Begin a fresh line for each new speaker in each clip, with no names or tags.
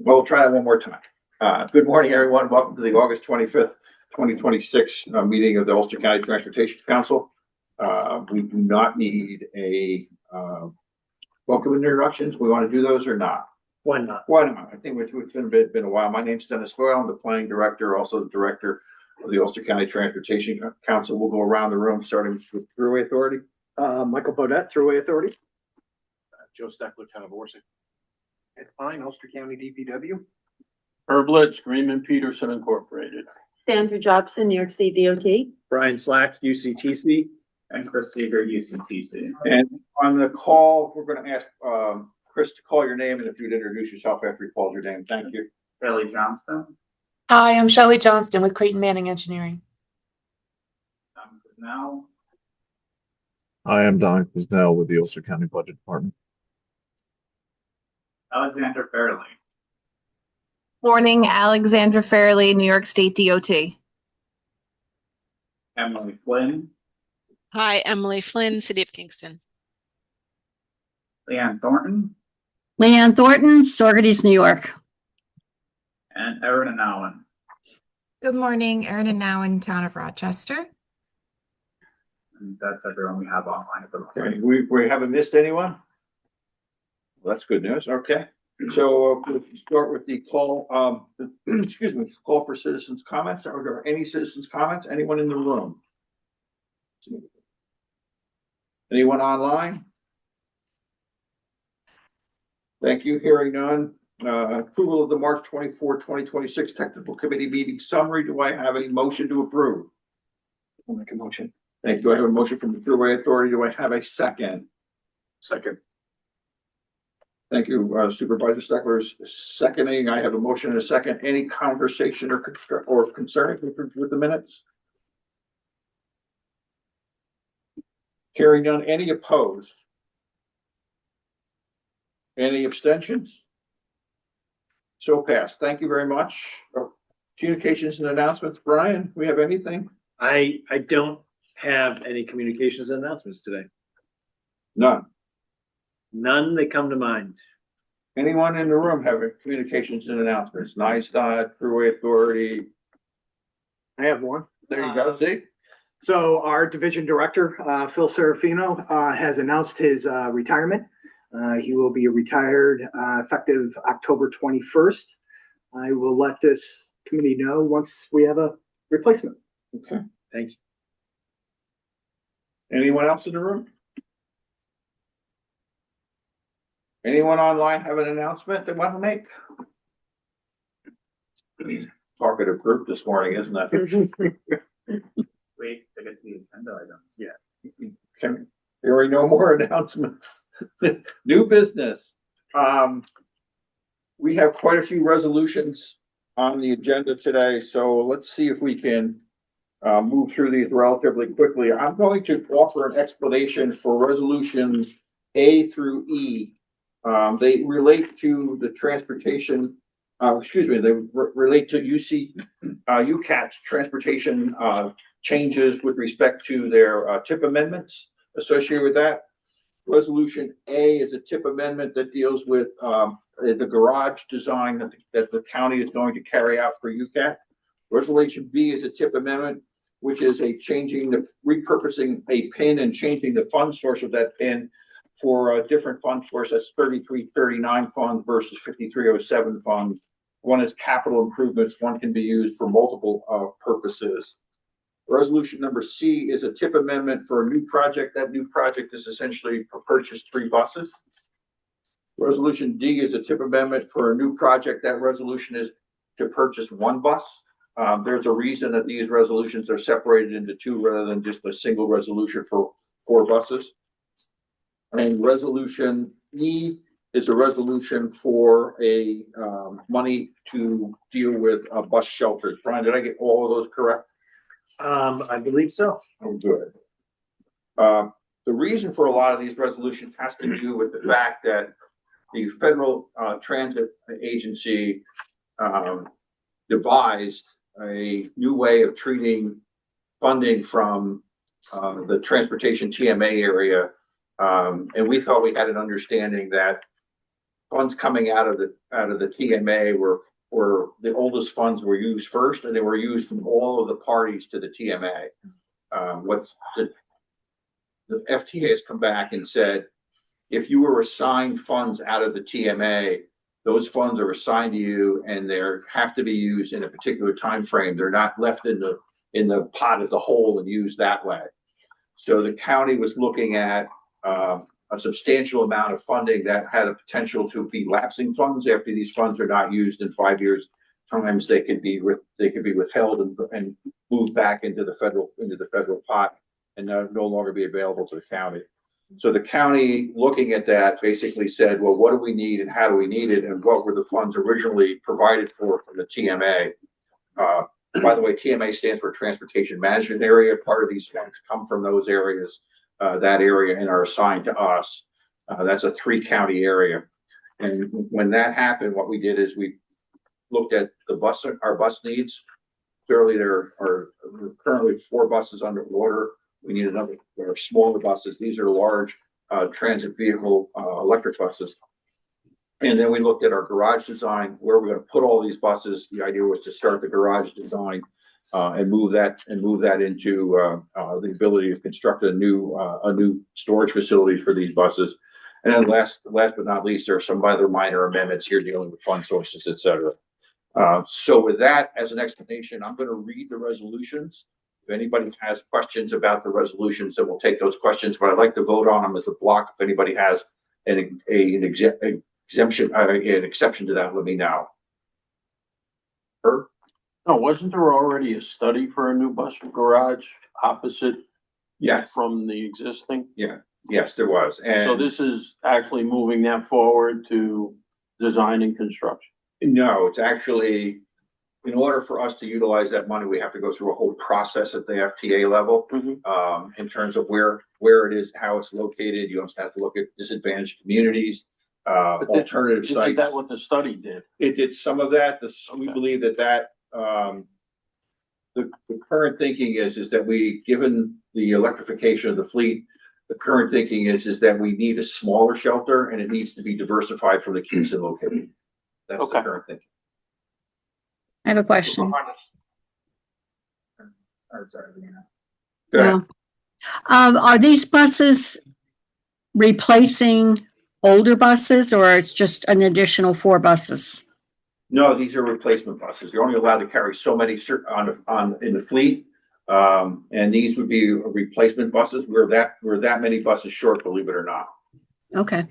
Well, we'll try that one more time. Good morning, everyone. Welcome to the August 25th, 2026 meeting of the Ulster County Transportation Council. We do not need a welcome introductions. We want to do those or not?
Why not?
Why not? I think it's been a while. My name's Dennis Doyle. I'm the planning director, also the director of the Ulster County Transportation Council. We'll go around the room, starting with Thruway Authority.
Michael Bodette, Thruway Authority.
Joe Steckler, Town of Orsic.
Ed Fine, Ulster County DPW.
Herb Litch, Greenman Peterson Incorporated.
Sandra Jobson, New York State DOT.
Brian Slack, UCTC.
And Chris Seeger, UCTC.
And on the call, we're going to ask Chris to call your name, and if you'd introduce yourself after he calls your name. Thank you.
Kelly Johnston.
Hi, I'm Shelley Johnston with Creighton Manning Engineering.
Now.
I am Don Quisnell with the Ulster County Budget Department.
Alexander Fairley.
Morning, Alexandra Fairley, New York State DOT.
Emily Flynn.
Hi, Emily Flynn, City of Kingston.
Leanne Thornton.
Leanne Thornton, Saugerties, New York.
And Erin Anowen.
Good morning, Erin Anowen, Town of Rochester.
And that's everyone we have online at the moment.
Okay, we haven't missed anyone? Well, that's good news. Okay. So we'll start with the call, excuse me, call for citizens' comments. Are there any citizens' comments? Anyone in the room? Anyone online? Thank you. Hearing none. Approval of the March 24, 2026 Technical Committee meeting summary. Do I have a motion to approve?
I'll make a motion.
Thank you. Do I have a motion from the Thruway Authority? Do I have a second?
Second.
Thank you, Supervisor Steckler's seconding. I have a motion and a second. Any conversation or concern with the minutes? Hearing none. Any opposed? Any abstentions? So passed. Thank you very much. Communications and announcements. Brian, we have anything?
I don't have any communications and announcements today.
None.
None that come to mind.
Anyone in the room have communications and announcements? NISDOT, Thruway Authority.
I have one.
There you go. See?
So our division director, Phil Serafino, has announced his retirement. He will be retired effective October 21st. I will let this committee know once we have a replacement.
Okay.
Thanks.
Anyone else in the room? Anyone online have an announcement they want to make? Talkative group this morning, isn't it?
Wait to get to the agenda items.
Yeah. There are no more announcements. New business. We have quite a few resolutions on the agenda today, so let's see if we can move through these relatively quickly. I'm going to offer an explanation for resolutions A through E. They relate to the transportation, they relate to UCAT's transportation changes with respect to their TIP amendments associated with that. Resolution A is a TIP amendment that deals with the garage design that the county is going to carry out for UCAT. Resolution B is a TIP amendment, which is repurposing a PIN and changing the fund source of that PIN for a different fund source. That's 3339 fund versus 5307 fund. One is capital improvements. One can be used for multiple purposes. Resolution number C is a TIP amendment for a new project. That new project is essentially to purchase 3 buses. Resolution D is a TIP amendment for a new project. That resolution is to purchase 1 bus. There's a reason that these resolutions are separated into 2 rather than just a single resolution for 4 buses. And resolution E is a resolution for a money to deal with bus shelters. Brian, did I get all of those correct?
I believe so.
Oh, good. The reason for a lot of these resolutions has to do with the fact that the Federal Transit Agency devised a new way of treating funding from the transportation TMA area. And we thought we had an understanding that funds coming out of the TMA were the oldest funds were used first, and they were used from all of the parties to the TMA. The FTA has come back and said, if you were assigned funds out of the TMA, those funds are assigned to you, and they have to be used in a particular time frame. They're not left in the pot as a whole and used that way. So the county was looking at a substantial amount of funding that had a potential to be lapsing funds after these funds are not used in 5 years. Sometimes they could be withheld and moved back into the federal pot and no longer be available to the county. So the county, looking at that, basically said, well, what do we need and how do we need it, and what were the funds originally provided for from the TMA? By the way, TMA stands for Transportation Management Area. Part of these funds come from those areas, that area, and are assigned to us. That's a 3-county area. And when that happened, what we did is we looked at our bus needs. Clearly, there are currently 4 buses underwater. We need another. There are smaller buses. These are large transit vehicle electric buses. And then we looked at our garage design, where we're going to put all these buses. The idea was to start the garage design and move that into the ability to construct a new storage facility for these buses. And then last but not least, there are some other minor amendments here dealing with fund sources, et cetera. So with that as an explanation, I'm going to read the resolutions. If anybody has questions about the resolutions, then we'll take those questions. But I'd like to vote on them as a block. If anybody has an exception to that, let me know.
No, wasn't there already a study for a new bus garage opposite?
Yes.
From the existing?
Yeah. Yes, there was. And
so this is actually moving that forward to design and construction?
No, it's actually, in order for us to utilize that money, we have to go through a whole process at the FTA level, in terms of where it is, how it's located. You also have to look at disadvantaged communities, alternative sites.
Isn't that what the study did?
It did some of that. We believe that the current thinking is that given the electrification of the fleet, the current thinking is that we need a smaller shelter, and it needs to be diversified from the Kingston location. That's the current thinking.
I have a question.
Sorry, Leanna.
Go ahead.
Are these buses replacing older buses, or it's just an additional 4 buses?
No, these are replacement buses. You're only allowed to carry so many in the fleet, and these would be replacement buses. We're that many buses short, believe it or not.
Okay.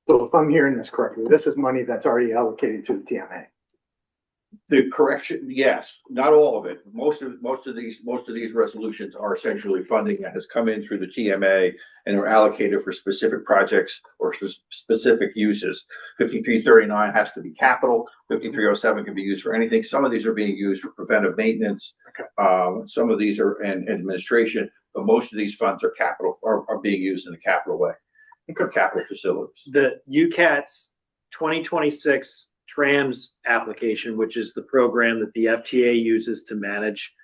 So if I'm hearing this correctly, this is money that's already allocated through the TMA.
The correction, yes, not all of it. Most of these resolutions are essentially funding that has come in through the TMA and are allocated for specific projects or specific uses. 5339 has to be capital. 5307 can be used for anything. Some of these are being used for preventive maintenance. Okay. Some of these are in administration, but most of these funds are capital, are being used in a capital way. Capital facilities.
The UCAT's 2026 TRAMS application, which is the program that the FTA uses to manage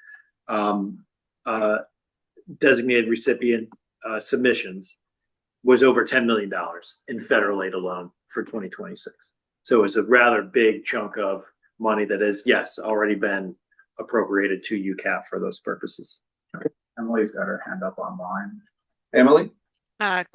designated recipient submissions, was over $10 million in federal aid alone for 2026. So it's a rather big chunk of money that has, yes, already been appropriated to UCAT for those purposes.
Okay. Emily's got her hand up online.
Emily?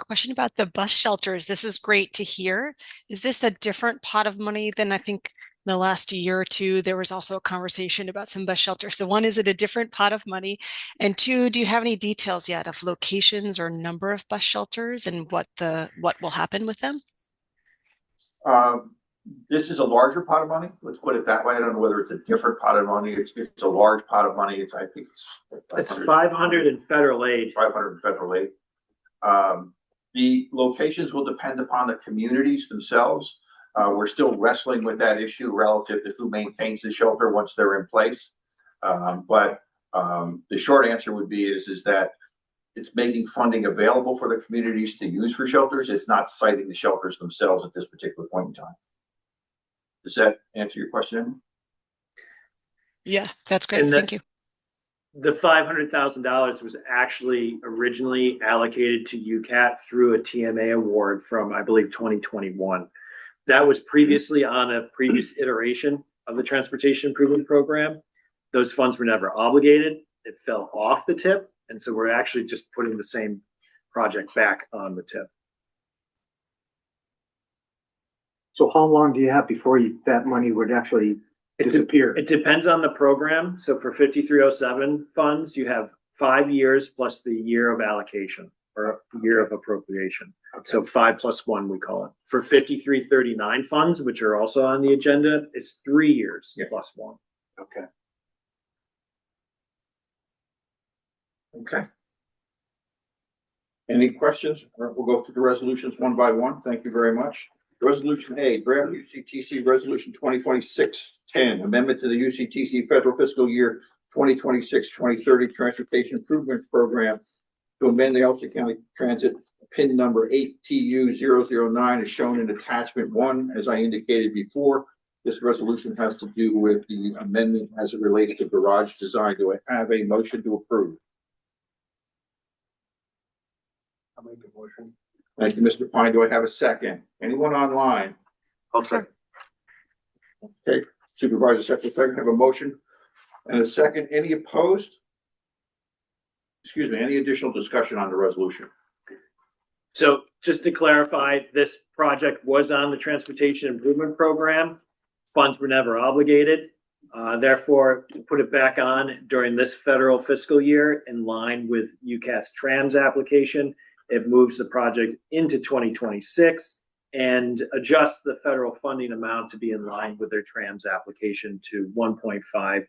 Question about the bus shelters. This is great to hear. Is this a different pot of money than I think in the last year or two? There was also a conversation about some bus shelters. So 1, is it a different pot of money? And 2, do you have any details yet of locations or number of bus shelters and what will happen with them?
This is a larger pot of money. Let's put it that way. I don't know whether it's a different pot of money. It's a large pot of money. I think
it's 500 in federal aid.
500 in federal aid. The locations will depend upon the communities themselves. We're still wrestling with that issue relative to who maintains the shelter once they're in place. But the short answer would be is that it's making funding available for the communities to use for shelters. It's not citing the shelters themselves at this particular point in time. Does that answer your question?
Yeah, that's great. Thank you.
The $500,000 was actually originally allocated to UCAT through a TMA award from, I believe, 2021. That was previously on a previous iteration of the Transportation Improvement Program. Those funds were never obligated. It fell off the tip. And so we're actually just putting the same project back on the tip.
So how long do you have before that money would actually disappear?
It depends on the program. So for 5307 funds, you have 5 years plus the year of allocation or year of appropriation.
Okay.
So 5 + 1, we call it. For 5339 funds, which are also on the agenda, it's 3 years plus 1.
Okay.
Okay. Any questions? We'll go through the resolutions one by one. Thank you very much. Resolution A, draft UCTC Resolution 2026-10, amendment to the UCTC Federal Fiscal Year 2026-2030 Transportation Improvement Program to amend the Ulster County Transit PIN number 8TU009 is shown in attachment 1. As I indicated before, this resolution has to do with the amendment as it relates to garage design. Do I have a motion to approve?
I'll make a motion.
Thank you, Mr. Pine. Do I have a second? Anyone online?
I'll second.
Okay, Supervisor Secretary, have a motion and a second. Any opposed? Excuse me, any additional discussion on the resolution?
So just to clarify, this project was on the Transportation Improvement Program. Funds were never obligated. Therefore, to put it back on during this federal fiscal year in line with UCAT's TRAMS application, it moves the project into 2026 and adjusts the federal funding amount to be in line with their TRAMS application to 1.5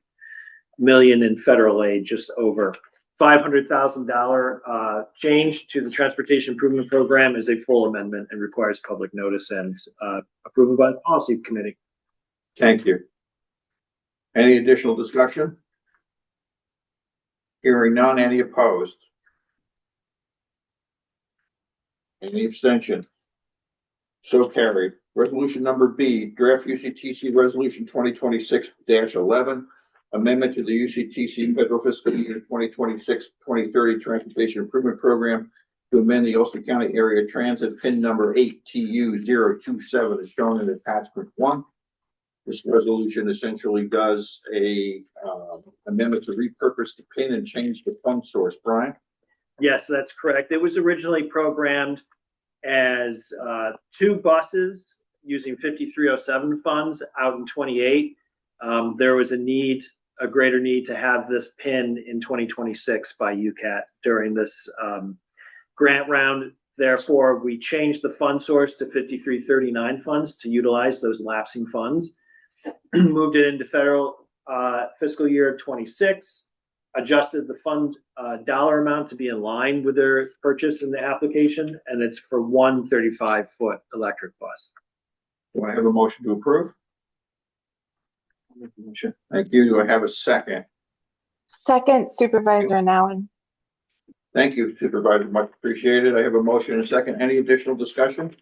million in federal aid, just over. $500,000 change to the Transportation Improvement Program is a full amendment and requires public notice and approval by the Policy Committee.
Thank you. Any additional discussion? Hearing none, any opposed? Any abstention? So carried. Resolution number B, draft UCTC Resolution 2026-11, amendment to the UCTC Federal Fiscal Year 2026-2030 Transportation Improvement Program to amend the Ulster County Area Transit PIN number 8TU027 is shown in attachment 1. This resolution essentially does a amendment to repurpose the PIN and change the fund source. Brian?
Yes, that's correct. It was originally programmed as 2 buses using 5307 funds out in 28. There was a greater need to have this PIN in 2026 by UCAT during this grant round. Therefore, we changed the fund source to 5339 funds to utilize those lapsing funds, moved it into federal fiscal year 26, adjusted the fund dollar amount to be in line with their purchase in the application, and it's for 1 35-foot electric bus.
Do I have a motion to approve? Thank you. Do I have a second?
Second, Supervisor Nowen.
Thank you, Supervisor. Much appreciated. I have a motion and a second. Any additional discussion?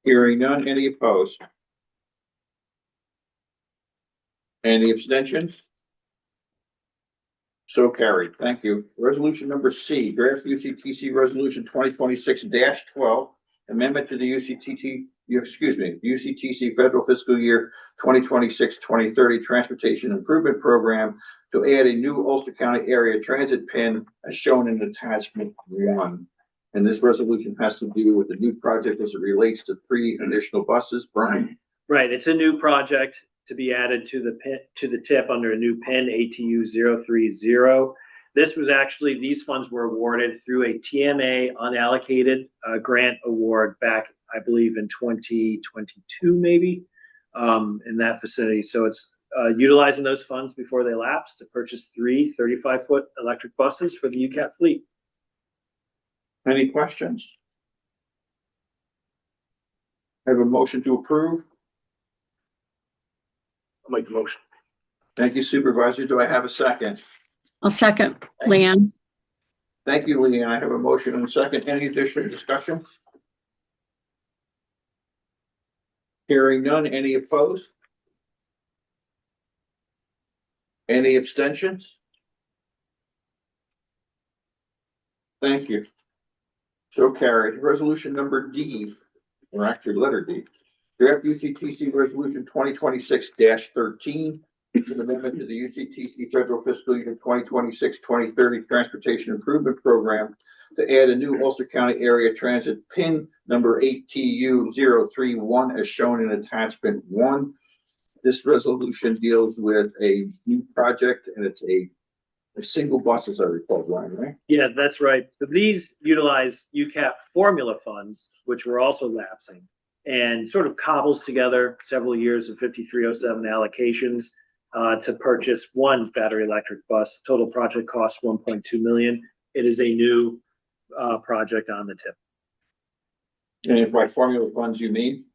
Hearing none. Any opposed? Any abstentions? So carried. Thank you. Resolution number C, draft UCTC Resolution 2026-12, amendment to the UCTC Federal Fiscal Year 2026-2030 Transportation Improvement Program to add a new Ulster County Area Transit PIN as shown in attachment 1. And this resolution has to do with the new project as it relates to 3 additional buses. Brian?
Right, it's a new project to be added to the TIP under a new PIN ATU030. This was actually, these funds were awarded through a TMA unallocated grant award back, I believe, in 2022, maybe, in that vicinity. So it's utilizing those funds before they lapse to purchase 3 35-foot electric buses for the UCAT fleet.
Any questions? I have a motion to approve.
I'll make the motion.
Thank you, Supervisor. Do I have a second?
I'll second, Leanne.
Thank you, Leanne. I have a motion and a second. Any additional discussion? Hearing none. Any opposed? Any abstentions? Thank you. So carried. Resolution number D, or actually letter D. Draft UCTC Resolution 2026-13. It's an amendment to the UCTC Federal Fiscal Year 2026-2030 Transportation Improvement Program to add a new Ulster County Area Transit PIN number 8TU031 as shown in attachment 1. This resolution deals with a new project and it's a single bus, as I recall, Brian, right?
Yeah, that's right. So these utilize UCAP formula funds, which were also lapsing, and sort of cobbles together several years of 5307 allocations to purchase one battery electric bus. Total project cost 1.2 million. It is a new project on the tip.
And if by formula funds you mean?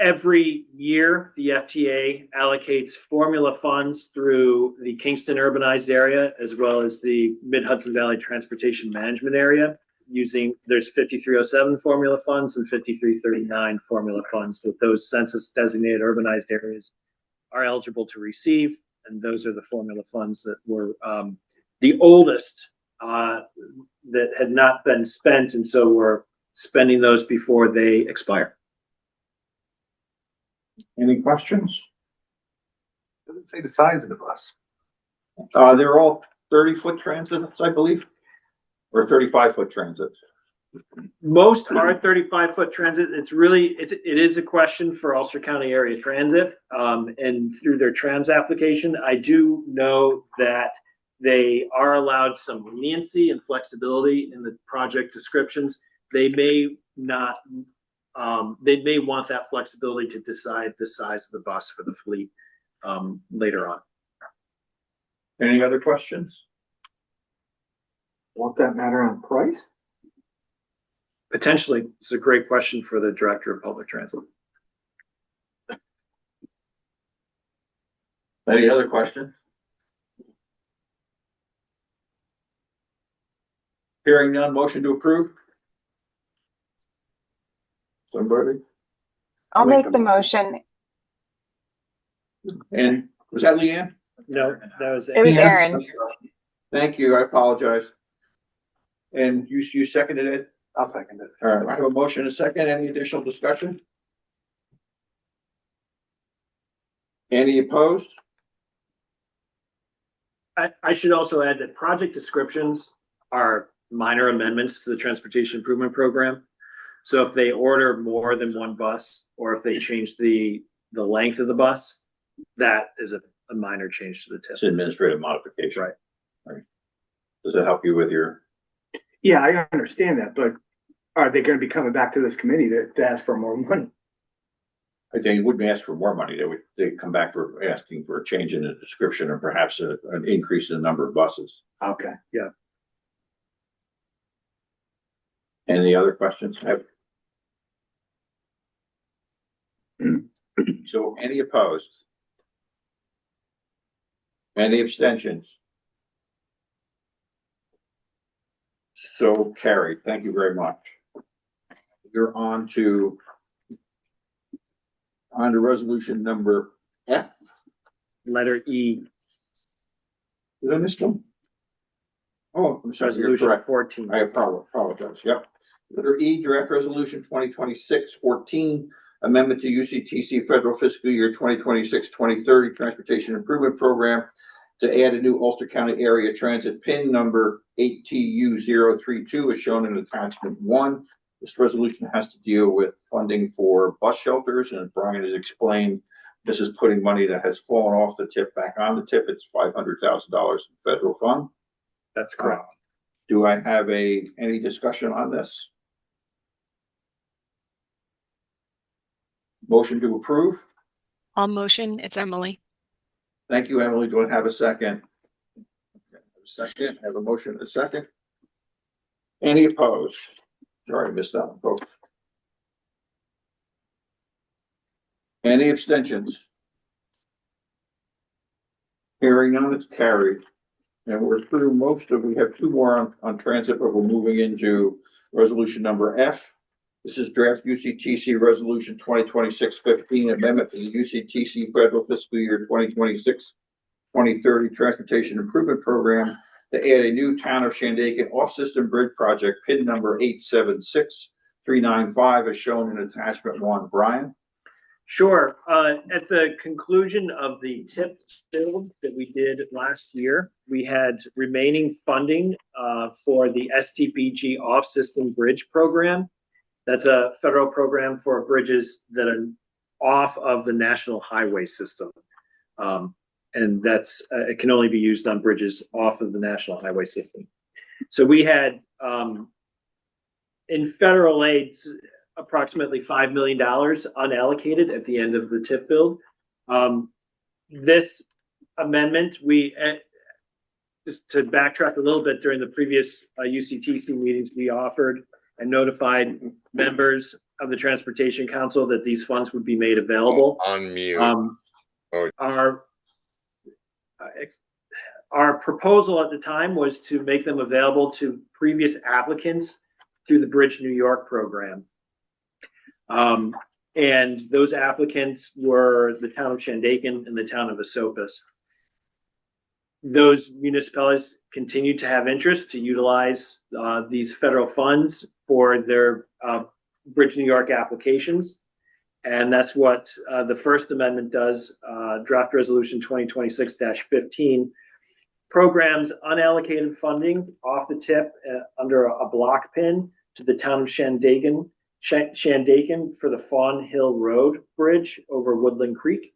Every year, the FTA allocates formula funds through the Kingston urbanized area, as well as the Mid-Hudson Valley Transportation Management area. There's 5307 formula funds and 5339 formula funds that those census designated urbanized areas are eligible to receive. And those are the formula funds that were the oldest that had not been spent. And so we're spending those before they expire.
Any questions?
Doesn't say the size of the bus.
They're all 30-foot transits, I believe, or 35-foot transits.
Most are 35-foot transit. It is a question for Ulster County Area Transit, and through their trams application, I do know that they are allowed some leniency and flexibility in the project descriptions. They may not. They may want that flexibility to decide the size of the bus for the fleet later on.
Any other questions?
Won't that matter on price?
Potentially, it's a great question for the Director of Public Transit.
Any other questions? Hearing none, motion to approve? Somebody?
I'll make the motion.
And was that Leanne?
No, that was
It was Aaron.
Thank you. I apologize. And you seconded it?
I'll second it.
All right. I have a motion and a second. Any additional discussion? Any opposed?
I should also add that project descriptions are minor amendments to the Transportation Improvement Program. So if they order more than one bus, or if they change the length of the bus, that is a minor change to the tip.
It's administrative modification.
Right.
Right. Does that help you with your?
Yeah, I understand that, but are they going to be coming back to this committee to ask for more money?
They wouldn't ask for more money. They'd come back for asking for a change in the description and perhaps an increase in the number of buses.
Okay.
Yeah.
Any other questions? So any opposed? Any abstentions? So carried. Thank you very much. You're on to resolution number F.
Letter E,
Did I miss one? Oh, I'm sorry. You're
resolution
correct.
14.
I apologize. Yep. Letter E, draft resolution 2026-14, amendment to UCTC Federal Fiscal Year 2026-2030 Transportation Improvement Program to add a new Ulster County Area Transit PIN number 8TU032 as shown in attachment 1. This resolution has to deal with funding for bus shelters, and Brian has explained this is putting money that has fallen off the tip back on the tip. It's $500,000 in federal fund.
That's correct.
Do I have any discussion on this? Motion to approve?
I'll motion. It's Emily.
Thank you, Emily. Do I have a second? Second. I have a motion and a second. Any opposed? Sorry, I missed that one, folks. Any abstentions? Hearing none, it's carried. And we're through we have two more on transit, but we're moving into resolution number F. This is draft UCTC Resolution 2026-15, amendment to the UCTC Federal Fiscal Year 2026-2030 Transportation Improvement Program to add a new Town of Shandaken off-system bridge project, PIN number 876395, as shown in attachment 1. Brian?
Sure. At the conclusion of the TIP build that we did last year, we had remaining funding for the STBG off-system bridge program. That's a federal program for bridges that are off of the national highway system. And that's it can only be used on bridges off of the national highway system. So we had in federal aid approximately $5 million unallocated at the end of the TIP build. This amendment, we just to backtrack a little bit, during the previous UCTC meetings, we offered and notified members of the Transportation Council that these funds would be made available.
On mute.
Our proposal at the time was to make them available to previous applicants through the Bridge New York program. And those applicants were the town of Shandaken and the town of Esopus. Those municipalities continue to have interest to utilize these federal funds for their Bridge New York applications. And that's what the first amendment does, draft resolution 2026-15, programs unallocated funding off the TIP under a block pin to the town of Shandaken for the Fawn Hill Road Bridge over Woodland Creek.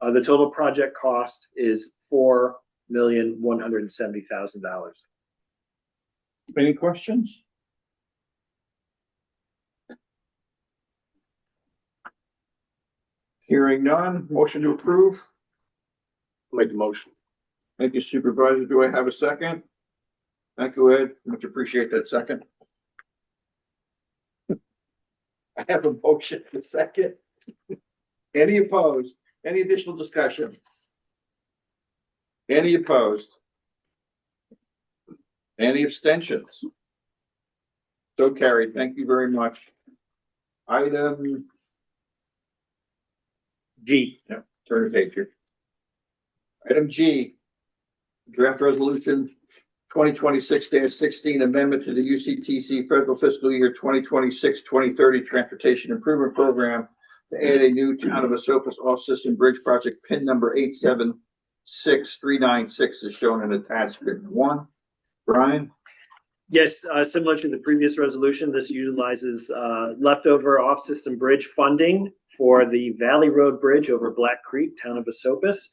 The total project cost is $4,170,000.
Any questions? Hearing none, motion to approve.
Make the motion.
Thank you, Supervisor. Do I have a second? Thank you, Ed. Much appreciate that second. I have a motion to second. Any opposed? Any additional discussion? Any opposed? Any abstentions? So carried. Thank you very much. Item G. Yeah, turn the page here. Item G, draft resolution 2026-16, amendment to the UCTC Federal Fiscal Year 2026-2030 Transportation Improvement Program to add a new Town of Esopus off-system bridge project, PIN number 876396, is shown in attachment 1. Brian?
Yes, similar to the previous resolution, this utilizes leftover off-system bridge funding for the Valley Road Bridge over Black Creek, town of Esopus.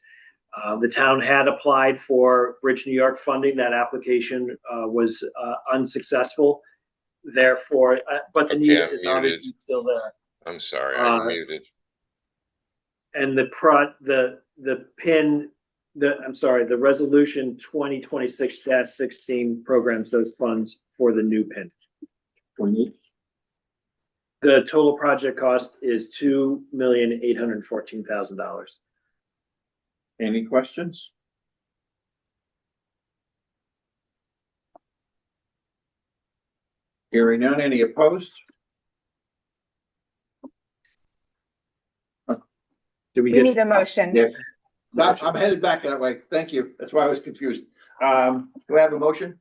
The town had applied for Bridge New York funding. That application was unsuccessful. Therefore, but the need is obviously still there.
I'm sorry, I'm muted.
And the resolution 2026-16 programs those funds for the new PIN. The total project cost is $2,814,000.
Any questions? Hearing none, any opposed?
Do
We need a motion.
Yeah. I'm headed back that way. Thank you. That's why I was confused. Do I have a motion?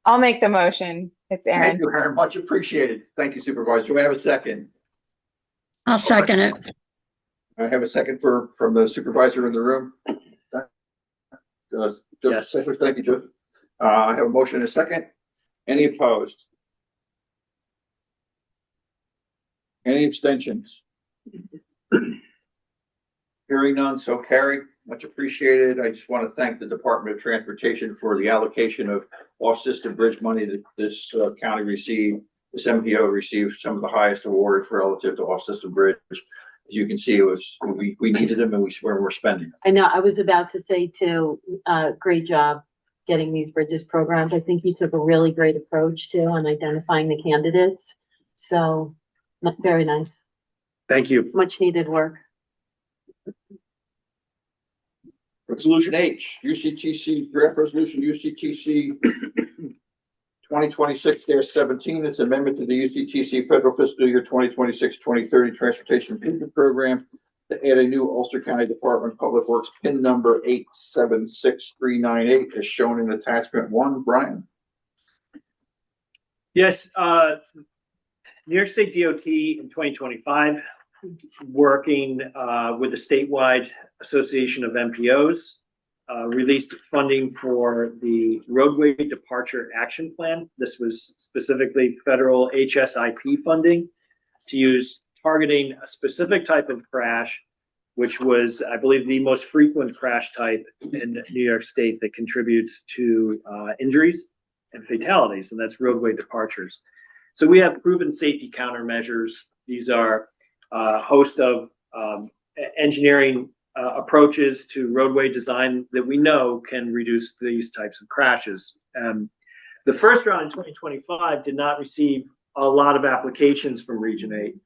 I'll make the motion. It's
Thank
Aaron.
you, Aaron. Much appreciated. Thank you, Supervisor. Do I have a second?
I'll second it.
I have a second from the supervisor in the room.
Yes.
Thank you, Joseph. I have a motion and a second. Any opposed? Any abstentions? Hearing none, so carried. Much appreciated. I just want to thank the Department of Transportation for the allocation of off-system bridge money that this county received. This MPO received some of the highest awards relative to off-system bridge. As you can see, we needed them and we're spending.
I know. I was about to say too, great job getting these bridges programmed. I think you took a really great approach too on identifying the candidates. So very nice.
Thank you.
Much needed work.
Resolution H, UCTC, draft resolution UCTC 2026-17, it's amendment to the UCTC federal fiscal year 2026-2030 transportation improvement program to add a new Ulster County Department of Public Works PIN number 876398 as shown in attachment 1. Brian?
Yes, New York State DOT in 2025, working with the statewide association of MPOs, released funding for the roadway departure action plan. This was specifically federal HSIP funding to use targeting a specific type of crash, which was, I believe, the most frequent crash type in New York State that contributes to injuries and fatalities, and that's roadway departures. So we have proven safety countermeasures. These are a host of engineering approaches to roadway design that we know can reduce these types of crashes. The first round in 2025 did not receive a lot of applications from Region 8.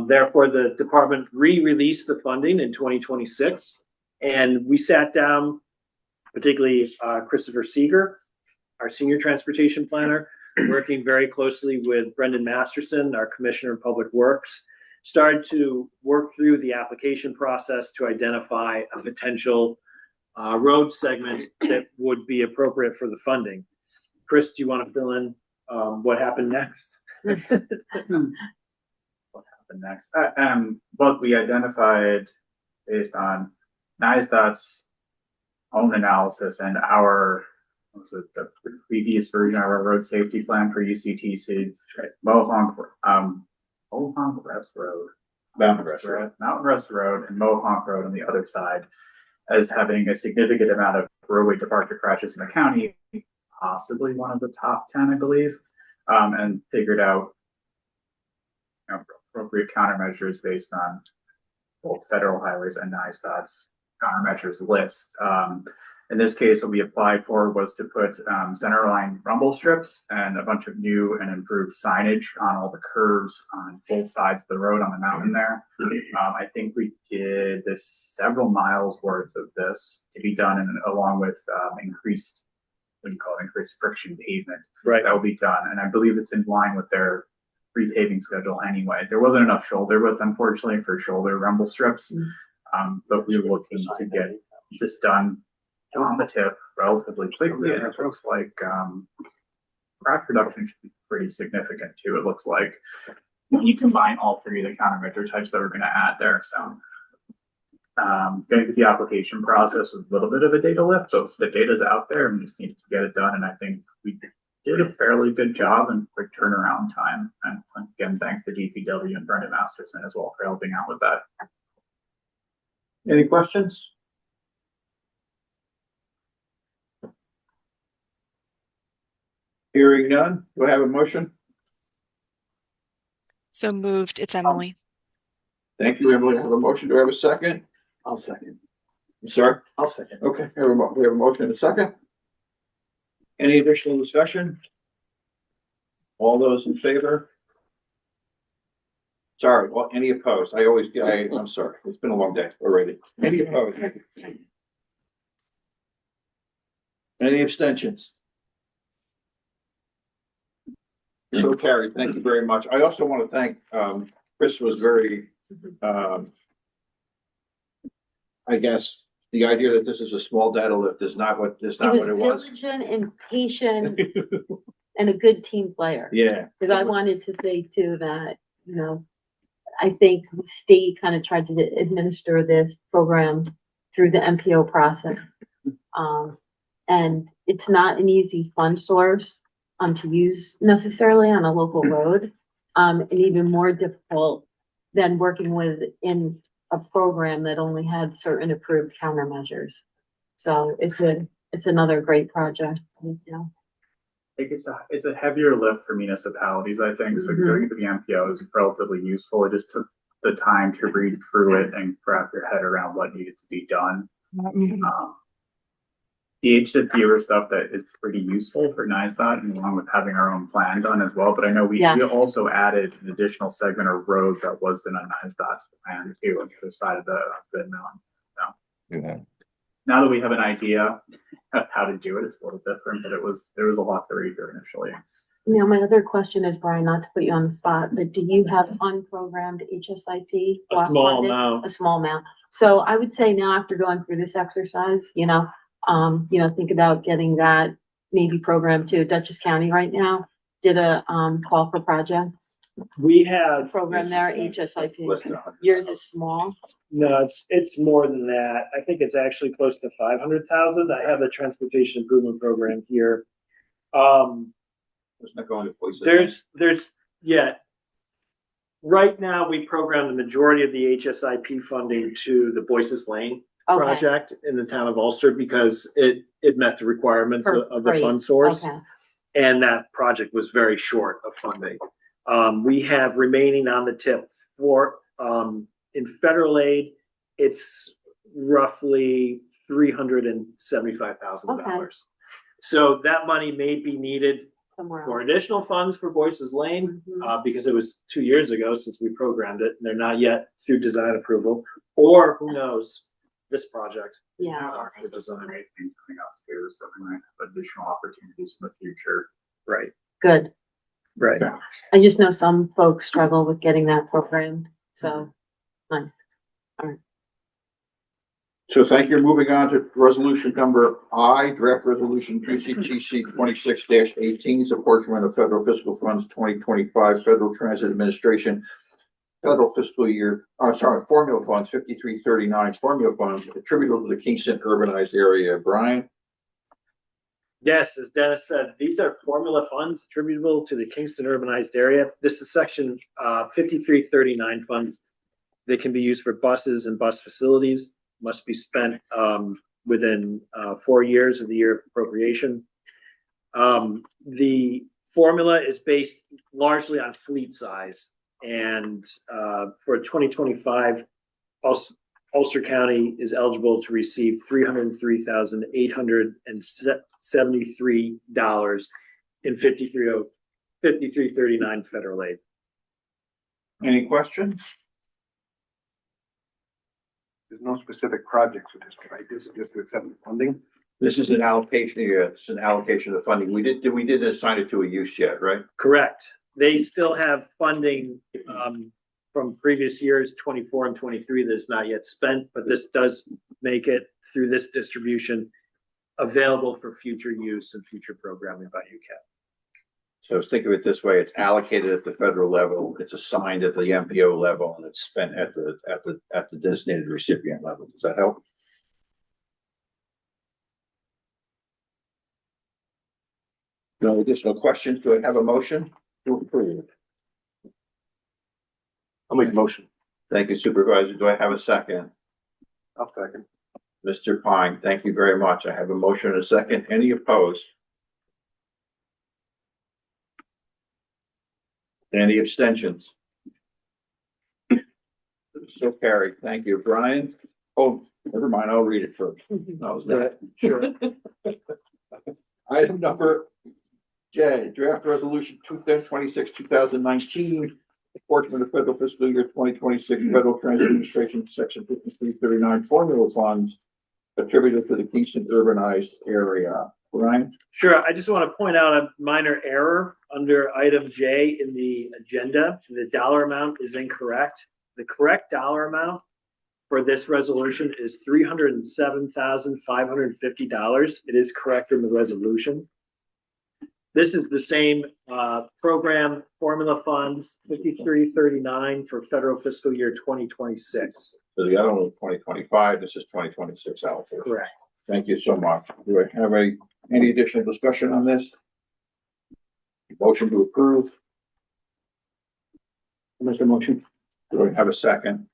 Therefore, the department re-released the funding in 2026, and we sat down, particularly Christopher Seeger, our senior transportation planner, working very closely with Brendan Masterson, our commissioner of public works, started to work through the application process to identify a potential road segment that would be appropriate for the funding. Chris, do you want to fill in what happened next?
What happened next? What we identified based on NISDOT's own analysis and our, what was it, the previous version of our road safety plan for UCTC, Mohonk Rest Road, Mountain Rest Road, and Mohonk Road on the other side, as having a significant amount of roadway departure crashes in the county, possibly one of the top 10, I believe, and figured out appropriate countermeasures based on both federal highways and NISDOT's countermeasures list. In this case, what we applied for was to put centerline rumble strips and a bunch of new and improved signage on all the curves on both sides of the road on the mountain there. I think we did this several miles worth of this to be done, and along with increased friction pavement.
Right.
That will be done, and I believe it's in line with their repaving schedule anyway. There wasn't enough shoulder width, unfortunately, for shoulder rumble strips, but we were looking to get this done on the tip relatively quickly, and it looks like crash reduction should be pretty significant too. It looks like when you combine all three of the countermeasure types that we're going to add there. So going through the application process was a little bit of a data lift, but the data's out there and we just needed to get it done, and I think we did a fairly good job and quick turnaround time. And again, thanks to DPW and Brendan Masterson as well for helping out with that.
Any questions? Hearing none, do I have a motion?
So moved. It's Emily.
Thank you, Emily. I have a motion. Do I have a second?
I'll second.
I'm sorry?
I'll second.
Okay, we have a motion and a second. Any additional discussion? All those in favor? Sorry, well, any opposed? I'm sorry. It's been a long day already. Any opposed? Any abstentions? So carried. Thank you very much. I also want to thank, Chris was very, I guess, the idea that this is a small data lift is not what it was.
Diligent and patient and a good team player.
Yeah.
Because I wanted to say too that, I think the state kind of tried to administer this program through the MPO process. And it's not an easy fund source to use necessarily on a local road, and even more difficult than working in a program that only had certain approved countermeasures. So it's another great project. Yeah.
I think it's a heavier lift for municipalities, I think. So doing it to the MPO is relatively useful. It just took the time to read through it and wrap your head around what needed to be done. The HSIP stuff that is pretty useful for NISDOT, and along with having our own plan done as well. But I know we also added an additional segment of road that wasn't on NISDOT's plan too on the other side of the mountain. So. now that we have an idea of how to do it, it's a little different, but there was a lot to read through initially.
Now, my other question is, Brian, not to put you on the spot, but do you have unprogrammed HSIP?
A small
funded?
amount.
A small amount. So I would say now after going through this exercise, think about getting that maybe programmed to Dutchess County right now. Did a, call for projects.
We have,
Program there, HSIP. Yours is small.
no, it's more than that. I think it's actually close to 500,000. I have the transportation improvement program here.
It's not going to places.
Right now, we program the majority of the HSIP funding to the Boyce's Lane project in the town of Ulster because it met the requirements of the fund source.
Okay.
And that project was very short of funding. We have remaining on the tip for, in federal aid, it's roughly $375,000.
Okay.
So that money may be needed
Somewhere
for
else.
additional funds for Boyce's Lane, because it was 2 years ago since we programmed it, and they're not yet through design approval, or who knows, this project.
Yeah.
For design rate things coming up too, so we might have additional opportunities in the future.
Right.
Good.
Right.
I just know some folks struggle with getting that programmed, so nice. All right.
So thank you. Moving on to resolution number I, draft resolution UCTC 26-18, apportionment of federal fiscal funds 2025 Federal Transit Administration federal fiscal year, formula funds 5339 formula funds attributable to the Kingston urbanized area. Brian?
Yes, as Dennis said, these are formula funds attributable to the Kingston urbanized area. This is section 5339 funds. They can be used for buses and bus facilities, must be spent within 4 years of the year of appropriation. The formula is based largely on fleet size. And for 2025, Ulster County is eligible to receive $303,873 in 5339 federal aid.
Any questions?
There's no specific projects for this, right? This is just to accept the funding.
This is an allocation. Yeah, it's an allocation of the funding. We didn't assign it to a use yet, right?
Correct. They still have funding from previous years, 24 and 23, that's not yet spent, but this does make it through this distribution available for future use and future programming by UCAT.
So think of it this way: it's allocated at the federal level, it's assigned at the MPO level, and it's spent at the designated recipient level. Does that help? No additional questions? Do I have a motion to approve?
I'll make the motion.
Thank you, Supervisor. Do I have a second?
I'll second.
Mr. Pine, thank you very much. I have a motion and a second. Any opposed? Any abstentions? So carried. Thank you, Brian. Oh, never mind. I'll read it first. That was that.
Sure.
Item number J, draft resolution 2019, apportionment of federal fiscal year 2026 Federal Transit Administration section 5339 formula funds attributed to the Kingston urbanized area. Brian?
Sure. I just want to point out a minor error under item J in the agenda. The dollar amount is incorrect. The correct dollar amount for this resolution is $307,550. It is correct in the resolution. This is the same program formula funds 5339 for federal fiscal year 2026.
So the other one was 2025. This is 2026 allocation.
Correct.
Thank you so much. Do I have any additional discussion on this? Motion to approve. Mr. Motion. Do I have a second?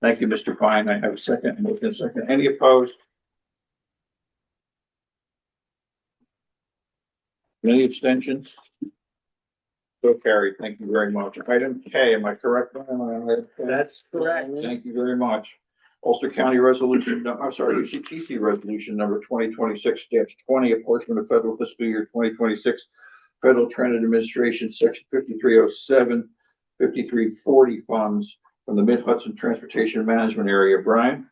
Thank you, Mr. Pine. I have a second. Motion and second. Any opposed? Any abstentions? So carried. Thank you very much. Item K, am I correct?
That's correct.
Thank you very much. Ulster County Resolution, UCTC Resolution number 2026-20, apportionment of federal fiscal year 2026 Federal Transit Administration section 5307, 5340 funds from the Mid-Hudson Transportation Management Area. Brian?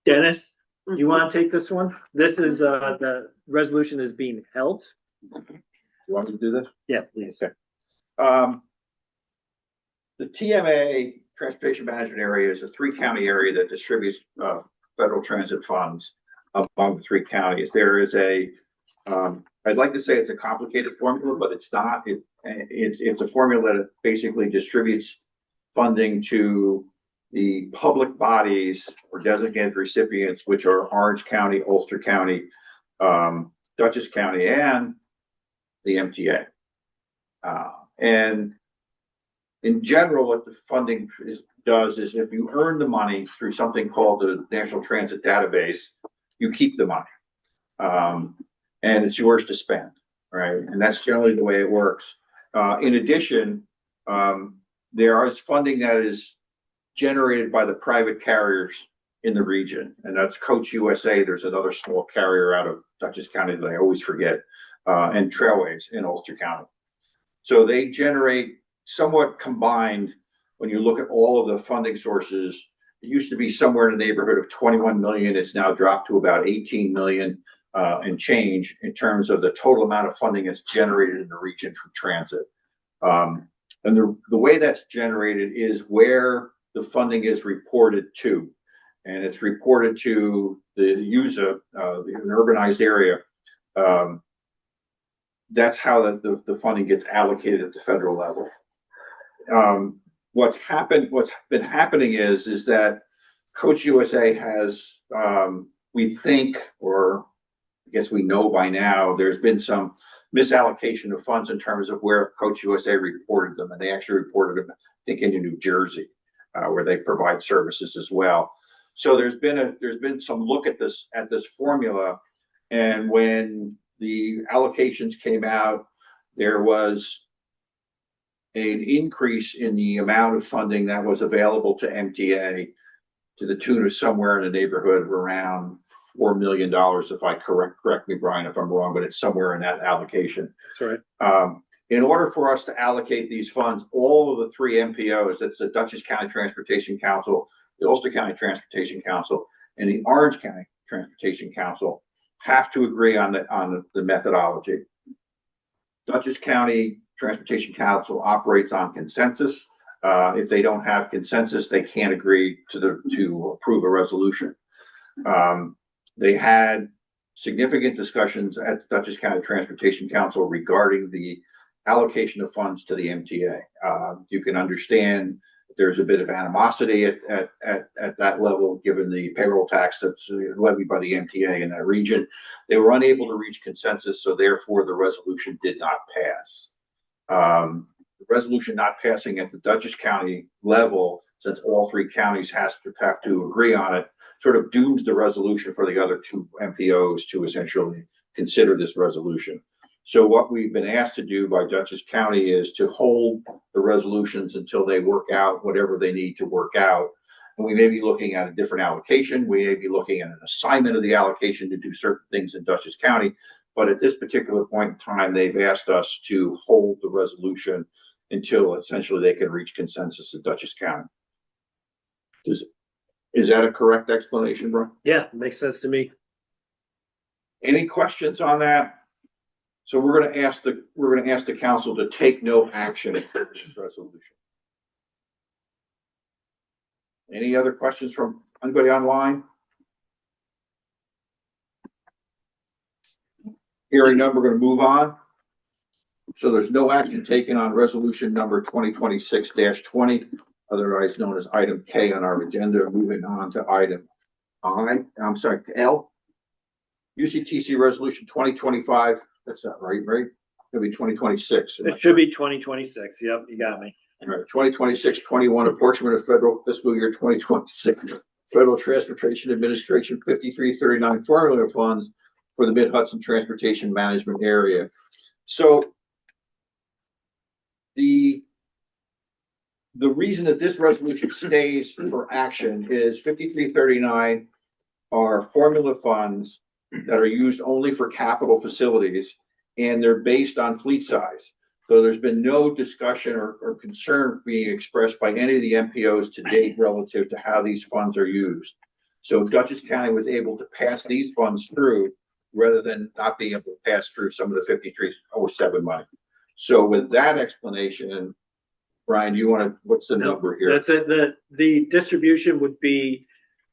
Dennis, you want to take this one? This is, the resolution is being held.
You want me to do this?
Yeah, please.
Okay. The TMA Transportation Management Area is a three-county area that distributes federal transit funds among the three counties. There is I'd like to say it's a complicated formula, but it's not. It's a formula that basically distributes funding to the public bodies or designated recipients, which are Orange County, Ulster County, Dutchess County, and the MTA. And in general, what the funding does is if you earn the money through something called the National Transit Database, you keep the money. And it's yours to spend, right? And that's generally the way it works. In addition, there is funding that is generated by the private carriers in the region, and that's Coach USA. There's another small carrier out of Dutchess County that I always forget, and Trailways in Ulster County. So they generate somewhat combined. When you look at all of the funding sources, it used to be somewhere in the neighborhood of 21 million. It's now dropped to about 18 million and change in terms of the total amount of funding that's generated in the region from transit. And the way that's generated is where the funding is reported to, and it's reported to the USA, the urbanized area. That's how the funding gets allocated at the federal level. What's been happening is that Coach USA has, we think, or I guess we know by now, there's been some misallocation of funds in terms of where Coach USA reported them, and they actually reported them, I think, into New Jersey, where they provide services as well. So there's been some look at this formula, and when the allocations came out, there was an increase in the amount of funding that was available to MTA to the tune of somewhere in the neighborhood of around $4 million, if I correct me, Brian, if I'm wrong, but it's somewhere in that allocation.
That's right.
In order for us to allocate these funds, all of the three MPOs, that's the Dutchess County Transportation Council, the Ulster County Transportation Council, and the Orange County Transportation Council, have to agree on the methodology. Dutchess County Transportation Council operates on consensus. If they don't have consensus, they can't agree to approve a resolution. They had significant discussions at the Dutchess County Transportation Council regarding the allocation of funds to the MTA. You can understand there's a bit of animosity at that level, given the payroll tax that's levied by the MTA in that region. They were unable to reach consensus, so therefore the resolution did not pass. The resolution not passing at the Dutchess County level, since all three counties have to agree on it, sort of dooms the resolution for the other two MPOs to essentially consider this resolution. So what we've been asked to do by Dutchess County is to hold the resolutions until they work out whatever they need to work out. And we may be looking at a different allocation. We may be looking at an assignment of the allocation to do certain things in Dutchess County. But at this particular point in time, they've asked us to hold the resolution until essentially they can reach consensus in Dutchess County. Is that a correct explanation, bro?
Yeah, makes sense to me.
Any questions on that? So we're going to ask the council to take no action for this resolution. Any other questions from anybody online? Hearing none, we're going to move on. So there's no action taken on resolution number 2026-20, otherwise known as item K on our agenda. Moving on to item L. UCTC resolution 2025. That's not right? It'll be 2026.
It should be 2026. Yep, you got me.
All right, 2026-21 apportionment of federal fiscal year 2026 Federal Transportation Administration 5339 formula funds for the Mid-Hudson Transportation Management Area. So the reason that this resolution stays for action is 5339 are formula funds that are used only for capital facilities, and they're based on fleet size. So there's been no discussion or concern being expressed by any of the MPOs to date relative to how these funds are used. So Dutchess County was able to pass these funds through rather than not being able to pass through some of the 5307 money. So with that explanation, Brian, what's the number here?
That's it. The distribution would be,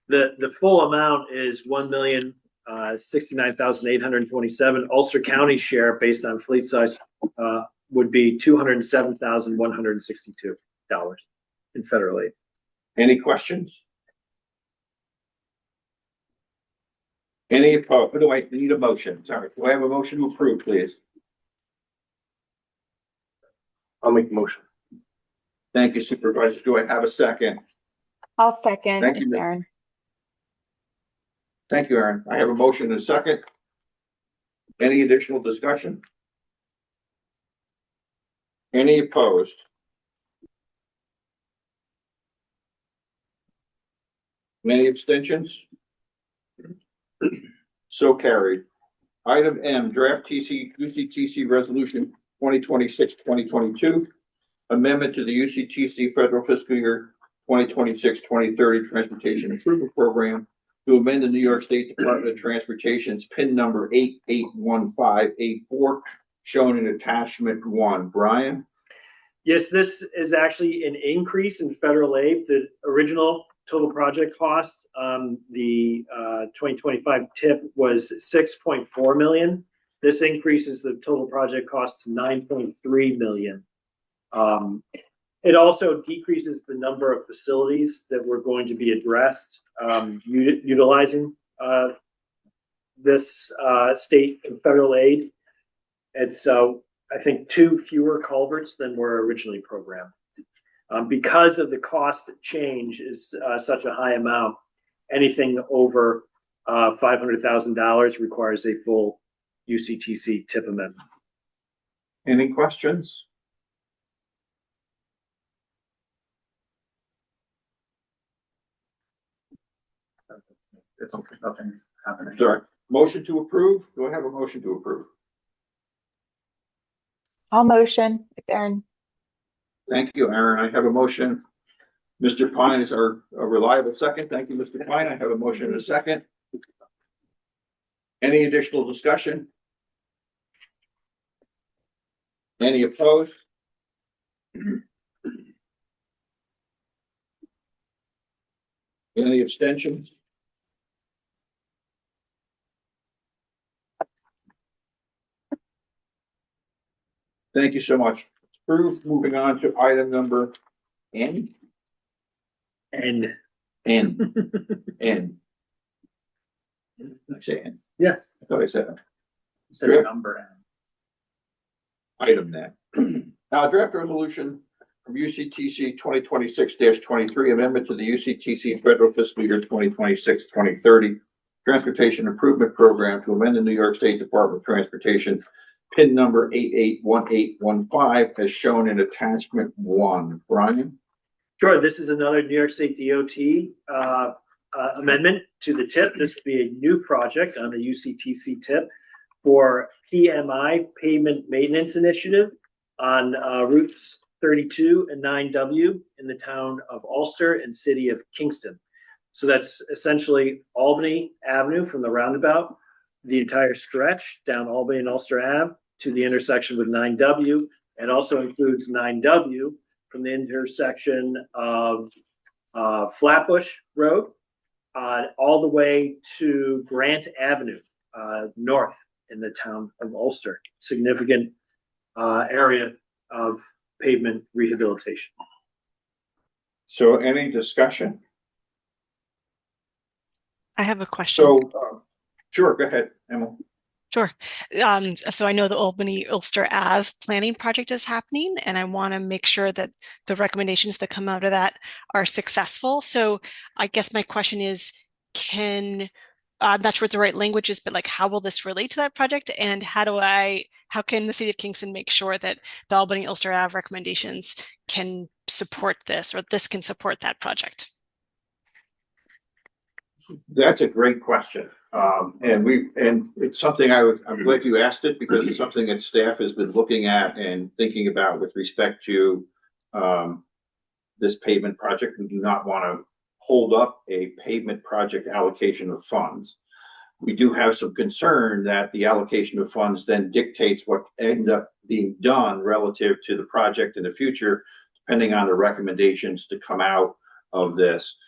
the full amount is 1,069,827. Ulster County share based on fleet size would be $207,162 in federal aid.
Any questions? Any opposed? Do I need a motion? Sorry, do I have a motion to approve, please?
I'll make the motion.
Thank you, Supervisor. Do I have a second?
I'll second.
Thank you,
It's
Nick.
Aaron.
Thank you, Aaron. I have a motion and a second. Any additional discussion? Any opposed? Any abstentions? So carried. Item M, draft UCTC resolution 2026-2022, amendment to the UCTC federal fiscal year 2026-2030 transportation improvement program to amend the New York State Department of Transportation's PIN number 881584, shown in attachment 1. Brian?
Yes, this is actually an increase in federal aid. The original total project cost, the 2025 tip was 6.4 million. This increases the total project cost to 9.3 million. It also decreases the number of facilities that were going to be addressed utilizing this state and federal aid. It's I think 2 fewer culverts than were originally programmed. Because of the cost change is such a high amount, anything over $500,000 requires a full UCTC tip amendment.
Any questions?
It's okay, nothing's happening.
Sorry. Motion to approve? Do I have a motion to approve?
I'll motion. It's Aaron.
Thank you, Aaron. I have a motion. Mr. Pine is our reliable second. Thank you, Mr. Pine. I have a motion and a second. Any additional discussion? Any opposed? Any abstentions? Thank you so much. Approved. Moving on to item number N.
And
N. N. Did I say N?
yes,
I thought I said N.
You said a number and
Item N. Draft resolution from UCTC 2026-23, amendment to the UCTC federal fiscal year 2026-2030 transportation improvement program to amend the New York State Department of Transportation PIN number 881815 as shown in attachment 1. Brian?
sure. This is another New York State DOT amendment to the tip. This would be a new project on the UCTC tip for PMI Pavement Maintenance Initiative on routes 32 and 9W in the town of Ulster and city of Kingston. So that's essentially Albany Avenue from the roundabout, the entire stretch down Albany and Ulster Ave to the intersection with 9W, and also includes 9W from the intersection of Flatbush Road all the way to Grant Avenue north in the town of Ulster. Significant area of pavement rehabilitation.
So any discussion?
I have a question.
So, sure, go ahead, Emma.
Sure. So I know the Albany Ulster Ave planning project is happening, and I want to make sure that the recommendations that come out of that are successful. So I guess my question is, I'm not sure what the right language is, but like, how will this relate to that project? And how can the city of Kingston make sure that the Albany Ulster Ave recommendations can support this, or this can support that project?
That's a great question. And it's something I'm glad you asked it, because it's something that staff has been looking at and thinking about with respect to this pavement project. We do not want to hold up a pavement project allocation of funds. We do have some concern that the allocation of funds then dictates what end up being done relative to the project in the future, depending on the recommendations to come out of this.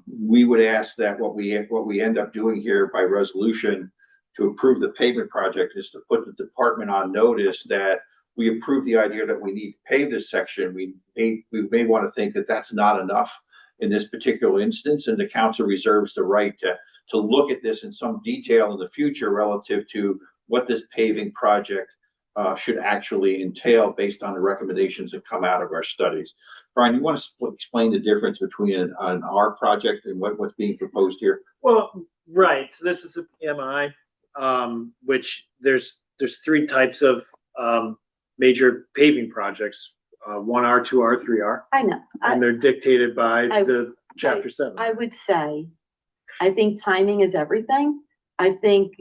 We would ask that what we end up doing here by resolution to approve the pavement project is to put the department on notice that we approve the idea that we need to pave this section. We may want to think that that's not enough in this particular instance, and the council reserves the right to look at this in some detail in the future relative to what this paving project should actually entail based on the recommendations that come out of our studies. Brian, you want to explain the difference between an R project and what's being proposed here?
Well, right. So this is a PMI, which there's three types of major paving projects: 1R, 2R, 3R.
I know.
And they're dictated by the Chapter 7.
I would say, I think timing is everything. I think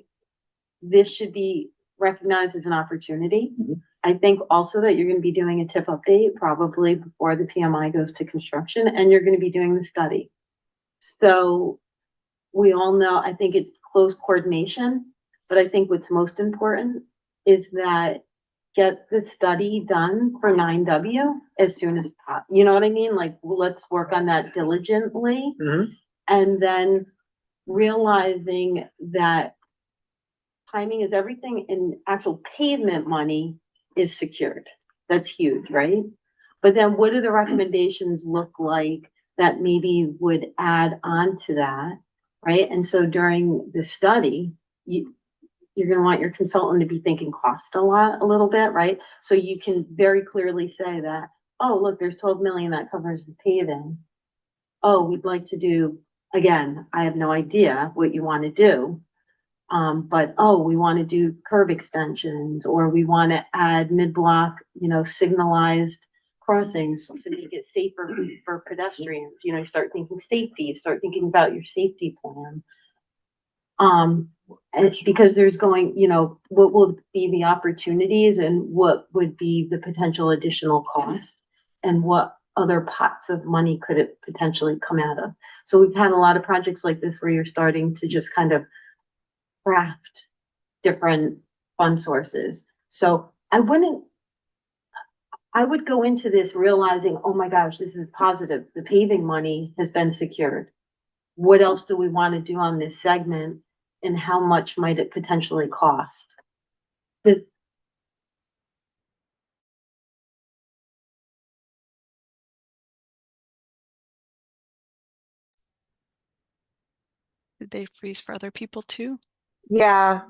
this should be recognized as an opportunity. I think also that you're going to be doing a TIP update probably before the PMI goes to construction, and you're going to be doing the study. So we all know, I think it's close coordination, but I think what's most important is that get the study done for 9W as soon as possible. You know what I mean? Like, let's work on that diligently. And then realizing that timing is everything, and actual pavement money is secured. That's huge, right? But then what do the recommendations look like that maybe would add on to that, right? And so during the study, you're going to want your consultant to be thinking cost a little bit, right? So you can very clearly say that, oh, look, there's 12 million that covers the paving. Oh, we'd like to do, again, I have no idea what you want to do. But, oh, we want to do curb extensions, or we want to add mid-block, signalized crossings to make it safer for pedestrians. You start thinking safety, start thinking about your safety plan. And it's because there's going, what will be the opportunities and what would be the potential additional cost, and what other pots of money could it potentially come out of. So we've had a lot of projects like this where you're starting to just kind of craft different fund sources. So I would go into this realizing, oh my gosh, this is positive. The paving money has been secured. What else do we want to do on this segment, and how much might it potentially cost? Did
they freeze for other people too?
Yeah,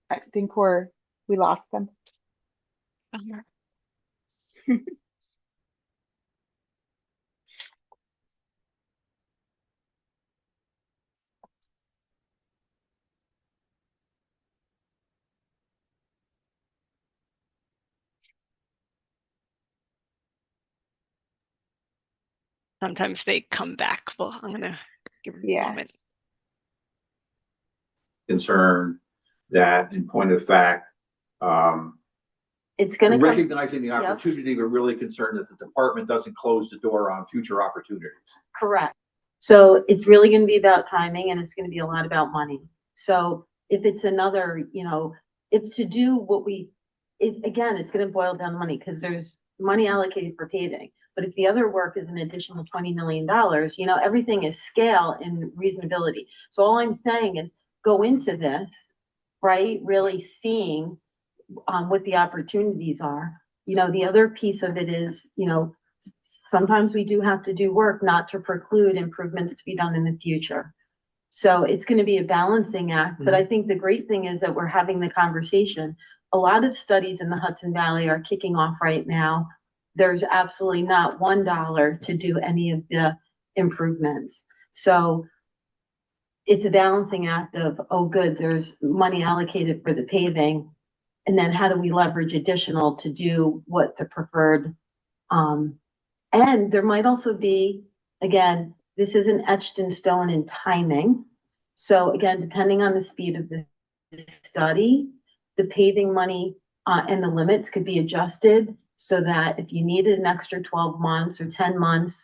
I think we lost them.
Bummer. Sometimes they come back. Well, I'm going to give them a moment.
Concern that, in point of fact,
it's going to
recognizing the opportunity, but really concerned that the department doesn't close the door on future opportunities.
Correct. So it's really going to be about timing, and it's going to be a lot about money. So if it's another, if to do what again, it's going to boil down to money, because there's money allocated for paving. But if the other work is an additional $20 million, everything is scale and reasonability. So all I'm saying is go into this, right, really seeing what the opportunities are. The other piece of it is, sometimes we do have to do work not to preclude improvements to be done in the future. So it's going to be a balancing act. But I think the great thing is that we're having the conversation. A lot of studies in the Hudson Valley are kicking off right now. There's absolutely not $1 to do any of the improvements. So it's a balancing act of, oh, good, there's money allocated for the paving. And then how do we leverage additional to do what the preferred, and there might also be, again, this isn't etched in stone in timing. So again, depending on the speed of the study, the paving money and the limits could be adjusted so that if you needed an extra 12 months or 10 months,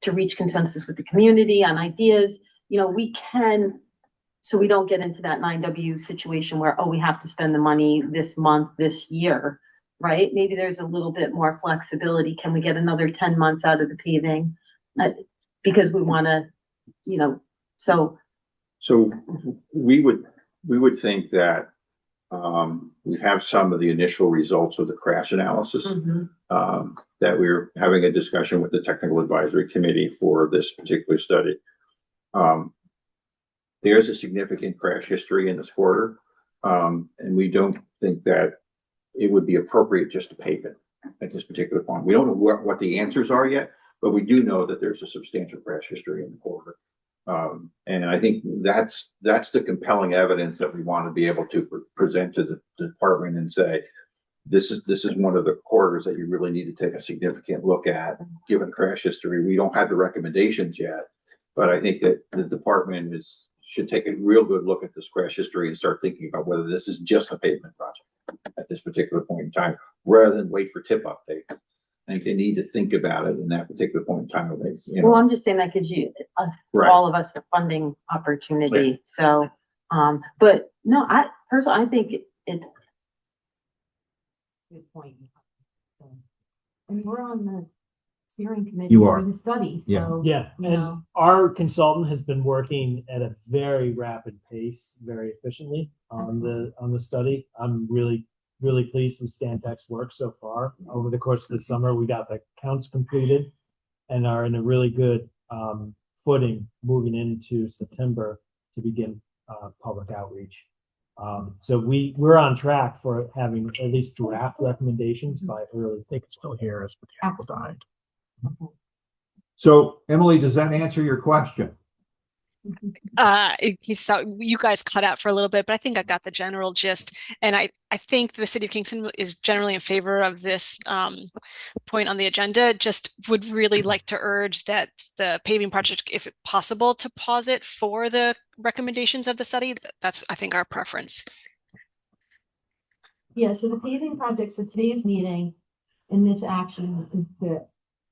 to reach consensus with the community on ideas, we can, so we don't get into that 9W situation where, oh, we have to spend the money this month, this year, right? Maybe there's a little bit more flexibility. Can we get another 10 months out of the paving? Because we want to, so
we would think that we have some of the initial results of the crash analysis, that we're having a discussion with the technical advisory committee for this particular study. There's a significant crash history in this corridor, and we don't think that it would be appropriate just to pave it at this particular point. We don't know what the answers are yet, but we do know that there's a substantial crash history in the corridor. And I think that's the compelling evidence that we want to be able to present to the department and say, this is one of the corridors that you really need to take a significant look at, given crash history. We don't have the recommendations yet, but I think that the department should take a real good look at this crash history and start thinking about whether this is just a pavement project at this particular point in time, rather than wait for tip updates. I think they need to think about it in that particular point in time.
Well, I'm just saying that gives you all of us a funding opportunity.
Right.
So, but no, I personally, I think it's good point. And we're on the steering committee for the study. So,
and our consultant has been working at a very rapid pace, very efficiently on the study. I'm really pleased with Stantec's work so far. Over the course of the summer, we got the counts completed and are in a really good footing moving into September to begin public outreach. So we're on track for having at least draft recommendations by early. They can still hear us, but the apple died.
So, Emily, does that answer your question?
So you guys cut out for a little bit, but I think I got the general gist. And I think the city of Kingston is generally in favor of this point on the agenda. Just would really like to urge that the paving project, if possible, to pause it for the recommendations of the study. That's, I think, our preference.
Yeah, so the paving project, so today's meeting and this action is to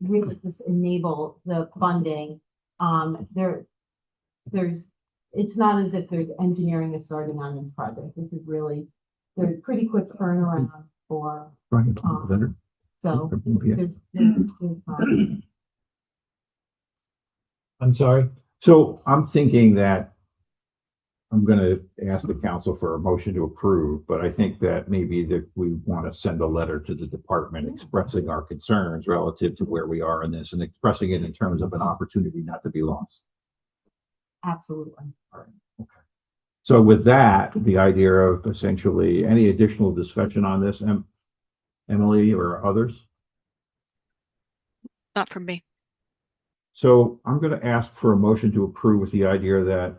really just enable the funding. It's not as if there's engineering is starting on this project. This is really, there's pretty quick turnaround for, so there's
I'm sorry.
So I'm thinking that I'm going to ask the council for a motion to approve, but I think that maybe that we want to send a letter to the department expressing our concerns relative to where we are in this and expressing it in terms of an opportunity not to be lost.
Absolutely.
All right. Okay. So with that, the idea of essentially any additional discussion on this, Emily or others?
Not from me.
So I'm going to ask for a motion to approve with the idea that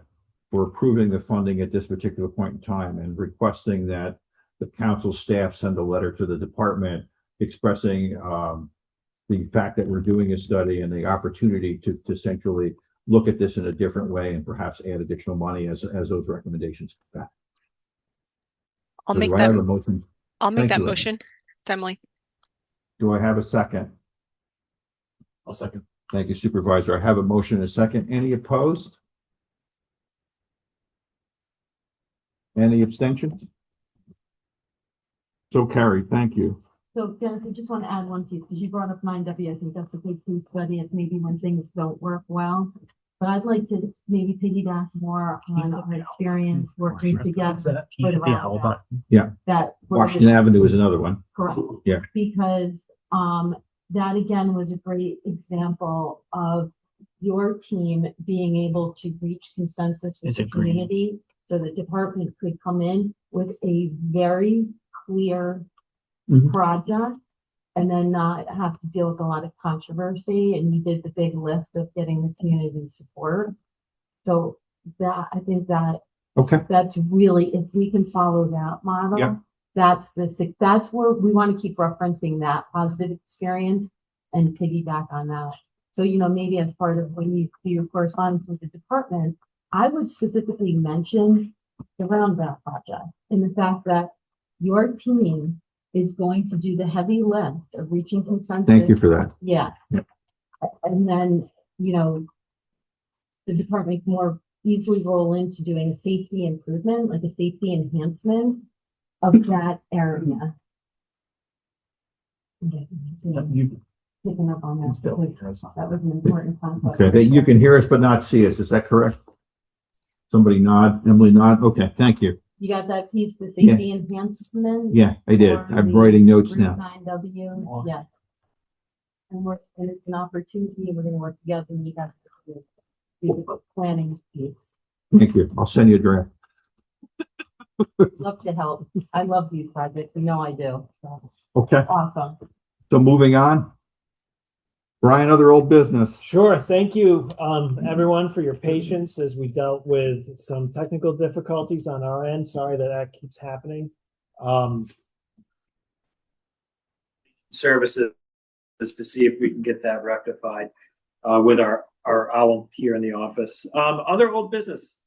we're approving the funding at this particular point in time and requesting that the council staff send a letter to the department expressing the fact that we're doing a study and the opportunity to essentially look at this in a different way and perhaps add additional money as those recommendations come back.
I'll make that motion, Emily.
Do I have a second?
I'll second.
Thank you, Supervisor. I have a motion and a second. Any opposed? Any abstentions? So carried. Thank you.
So Dennis, I just want to add one piece because you brought up 9W. I think that's a big case study. It's maybe when things don't work well. But I'd like to maybe piggyback more on our experience working together.
Yeah.
That
Washington Avenue is another one.
Correct.
Yeah.
Because that again was a great example of your team being able to reach consensus with the community so the department could come in with a very clear project and then not have to deal with a lot of controversy. And you did the big lift of getting the community support. So that, I think that that's really, if we can follow that model, that's where we want to keep referencing that positive experience and piggyback on that. So, maybe as part of when you do your correspondence with the department, I would specifically mention the roundabout project and the fact that your team is going to do the heavy lift of reaching consensus.
Thank you for that.
Yeah. And then you know, the department can more easily roll into doing safety improvement, like a safety enhancement of that area. Okay.
You-
Picking up on that, because that was an important concept.
Okay, that you can hear us but not see us, is that correct? Somebody nod, Emily nod, okay, thank you.
You got that piece, the safety enhancement?
Yeah, I did,
for
I'm
the
writing notes now.
Route 9W, yeah. And it's an opportunity, and we're gonna work together, and you got to do the planning piece.
Thank you, I'll send you a draft.
Love to help. I love these projects, you know I do. So,
Okay,
awesome.
so moving on. Brian, other old business.
Sure. Thank you, everyone, for your patience as we dealt with some technical difficulties on our end. Sorry that that keeps happening.
Services to see if we can get that rectified with our owl here in the office. Other old business.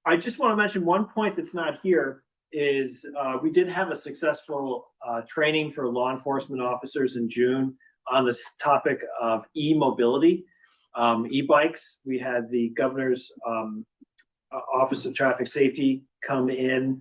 I just want to mention one point that's not here is we did have a successful training for law enforcement officers in June on this topic of e-mobility, e-bikes. We had the governor's Office of Traffic Safety come in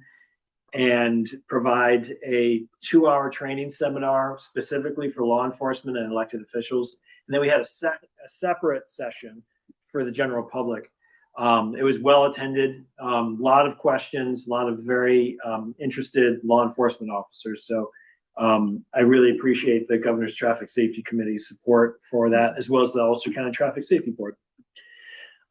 and provide a 2-hour training seminar specifically for law enforcement and elected officials. And then we had a separate session for the general public. It was well attended, a lot of questions, a lot of very interested law enforcement officers. So I really appreciate the Governor's Traffic Safety Committee's support for that, as well as the Ulster County Traffic Safety Board.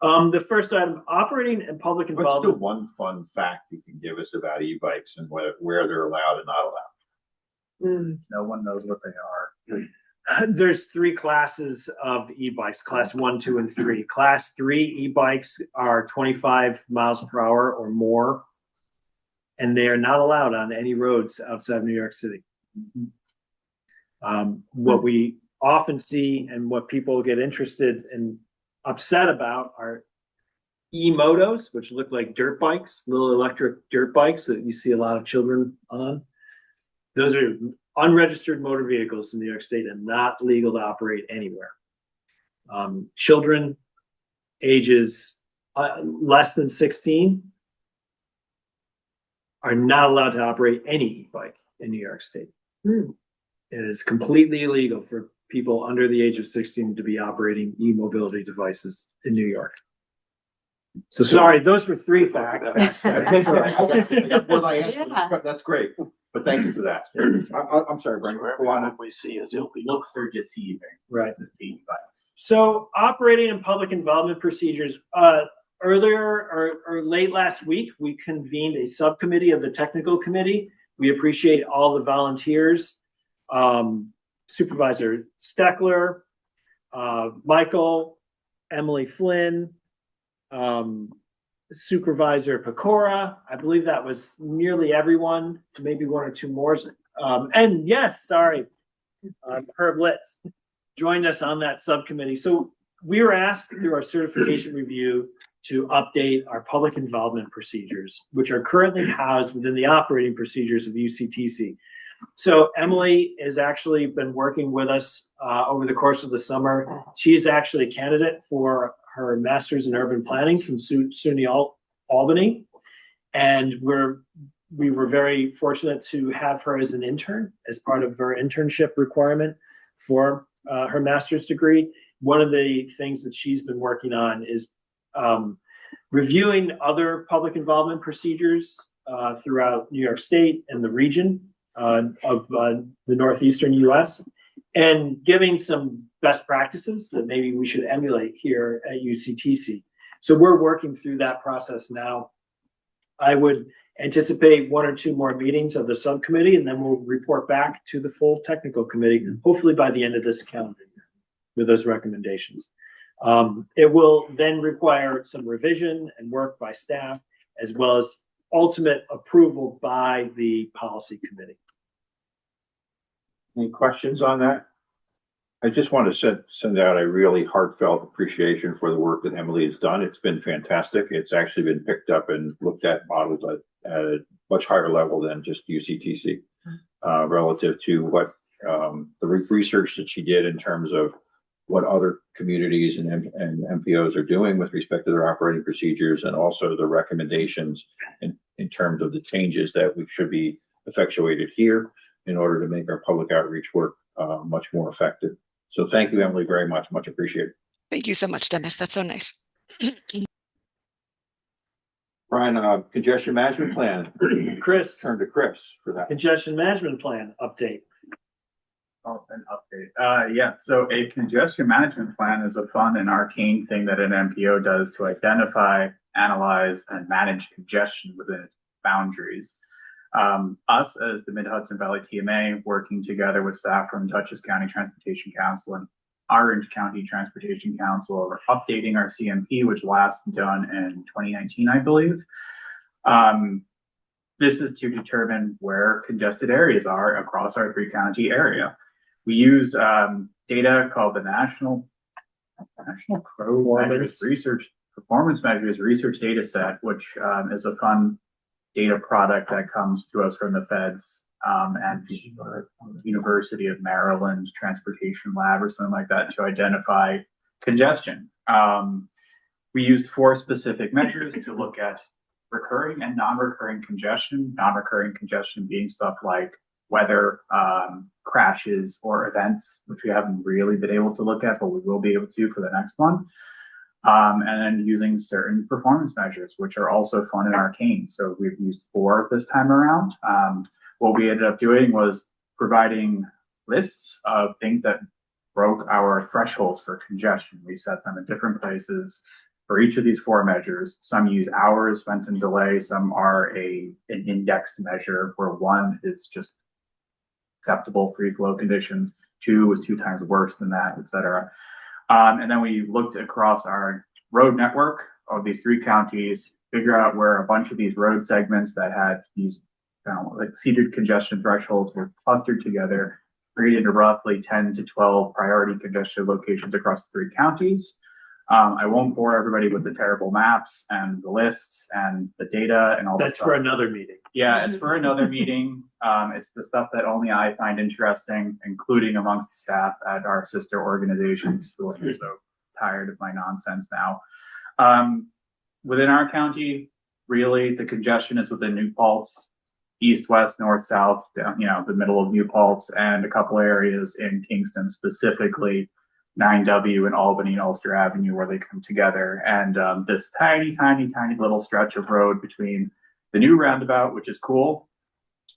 The first item, operating and public
What's
involvement.
the one fun fact you can give us about e-bikes and where they're allowed and not allowed?
No one knows what they are.
There's 3 classes of e-bikes, class 1, 2, and 3. Class 3 e-bikes are 25 miles per hour or more, and they are not allowed on any roads outside of New York City. What we often see and what people get interested and upset about are e-motos, which look like dirt bikes, little electric dirt bikes that you see a lot of children on. Those are unregistered motor vehicles in New York State and not legal to operate anywhere. Children ages less than 16 are not allowed to operate any e-bike in New York State. It is completely illegal for people under the age of 16 to be operating e-mobility devices in New York. So sorry, those were 3 facts.
That's all right. I got more than I asked for, but that's great. But thank you for that. I'm sorry, Brian. Go on.
We see is
Looks are deceiving.
Right.
The e-bikes.
So operating and public involvement procedures. Earlier or late last week, we convened a subcommittee of the technical committee. We appreciate all the volunteers. Supervisor Steckler, Michael, Emily Flynn, Supervisor Pecora. I believe that was nearly everyone, maybe 1 or 2 more. And yes, sorry, Herb Litz joined us on that subcommittee. So we were asked through our certification review to update our public involvement procedures, which are currently housed within the operating procedures of UCTC. So Emily has actually been working with us over the course of the summer. She's actually a candidate for her master's in urban planning from SUNY Albany. And we were very fortunate to have her as an intern as part of her internship requirement for her master's degree. One of the things that she's been working on is reviewing other public involvement procedures throughout New York State and the region of the Northeastern US, and giving some best practices that maybe we should emulate here at UCTC. So we're working through that process now. I would anticipate 1 or 2 more meetings of the subcommittee, and then we'll report back to the full technical committee, hopefully by the end of this calendar year with those recommendations. It will then require some revision and work by staff, as well as ultimate approval by the policy committee.
Any questions on that? I just want to send out a really heartfelt appreciation for the work that Emily has done. It's been fantastic. It's actually been picked up and looked at, modeled at a much higher level than just UCTC, relative to what the research that she did in terms of what other communities and MPOs are doing with respect to their operating procedures, and also the recommendations in terms of the changes that we should be effectuated here in order to make our public outreach work much more effective. So thank you, Emily, very much. Much appreciated.
Thank you so much, Dennis. That's so nice.
Brian, congestion management plan.
Chris,
Turn to Chris for that.
congestion management plan update.
Oh, an update. Yeah, so a congestion management plan is a fun and arcane thing that an MPO does to identify, analyze, and manage congestion within its boundaries. Us as the Mid-Hudson Valley TMA, working together with staff from Dutchess County Transportation Council and Orange County Transportation Council, are updating our CMP, which last done in 2019, I believe. This is to determine where congested areas are across our 3-county area. We use data called the National Performance Measures Research Data Set, which is a fun data product that comes to us from the feds and University of Maryland Transportation Lab or something like that to identify congestion. We used 4 specific measures to look at recurring and non-recurring congestion. Non-recurring congestion being stuff like weather, crashes, or events, which we haven't really been able to look at, but we will be able to for the next one. And then using certain performance measures, which are also fun and arcane. So we've used 4 this time around. What we ended up doing was providing lists of things that broke our thresholds for congestion. We set them in different places for each of these 4 measures. Some use hours spent in delay. Some are an indexed measure where 1 is just acceptable free flow conditions, 2 is 2 times worse than that, etc. And then we looked across our road network of these 3 counties, figure out where a bunch of these road segments that had these exceeded congestion thresholds were clustered together, created roughly 10 to 12 priority congestion locations across the 3 counties. I won't bore everybody with the terrible maps and the lists and the data and all that.
That's for another meeting.
Yeah, it's for another meeting. It's the stuff that only I find interesting, including amongst the staff at our sister organizations who are so tired of my nonsense now. Within our county, really, the congestion is within New Paltz, east, west, north, south, down, the middle of New Paltz, and a couple areas in Kingston, specifically 9W and Albany and Ulster Avenue, where they come together. And this tiny, tiny, tiny little stretch of road between the new roundabout, which is cool.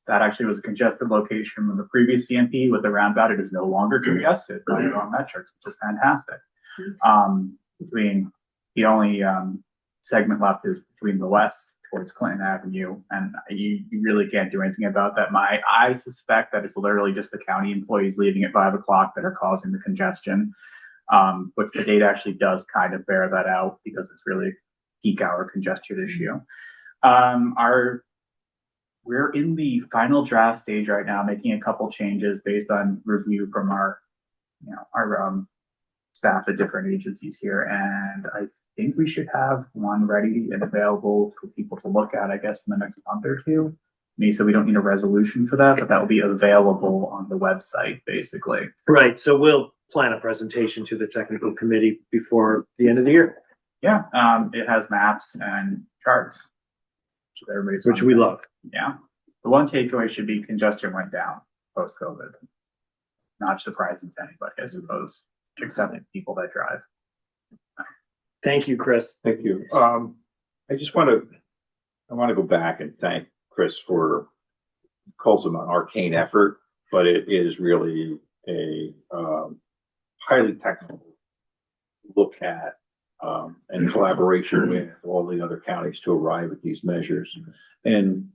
That actually was a congested location from the previous CMP. With the roundabout, it is no longer congested by our own metrics, which is fantastic. Between the only segment left is between the west towards Clinton Avenue, and you really can't do anything about that. I suspect that it's literally just the county employees leaving at 5 o'clock that are causing the congestion, which the data actually does kind of bear that out because it's really a peak hour congestion issue. We're in the final draft stage right now, making a couple changes based on review from our staff at different agencies here, and I think we should have one ready and available for people to look at, I guess, in the next month or 2. So we don't need a resolution for that, but that will be available on the website, basically.
Right. So we'll plan a presentation to the technical committee before the end of the year.
Yeah. It has maps and charts,
which we love.
Yeah. The one takeaway should be congestion went down post-COVID. Not surprising to anybody, I suppose, except people that drive.
Thank you, Chris.
Thank you. I want to go back and thank Chris for calls him an arcane effort, but it is really a highly technical look at and collaboration with all the other counties to arrive at these measures. And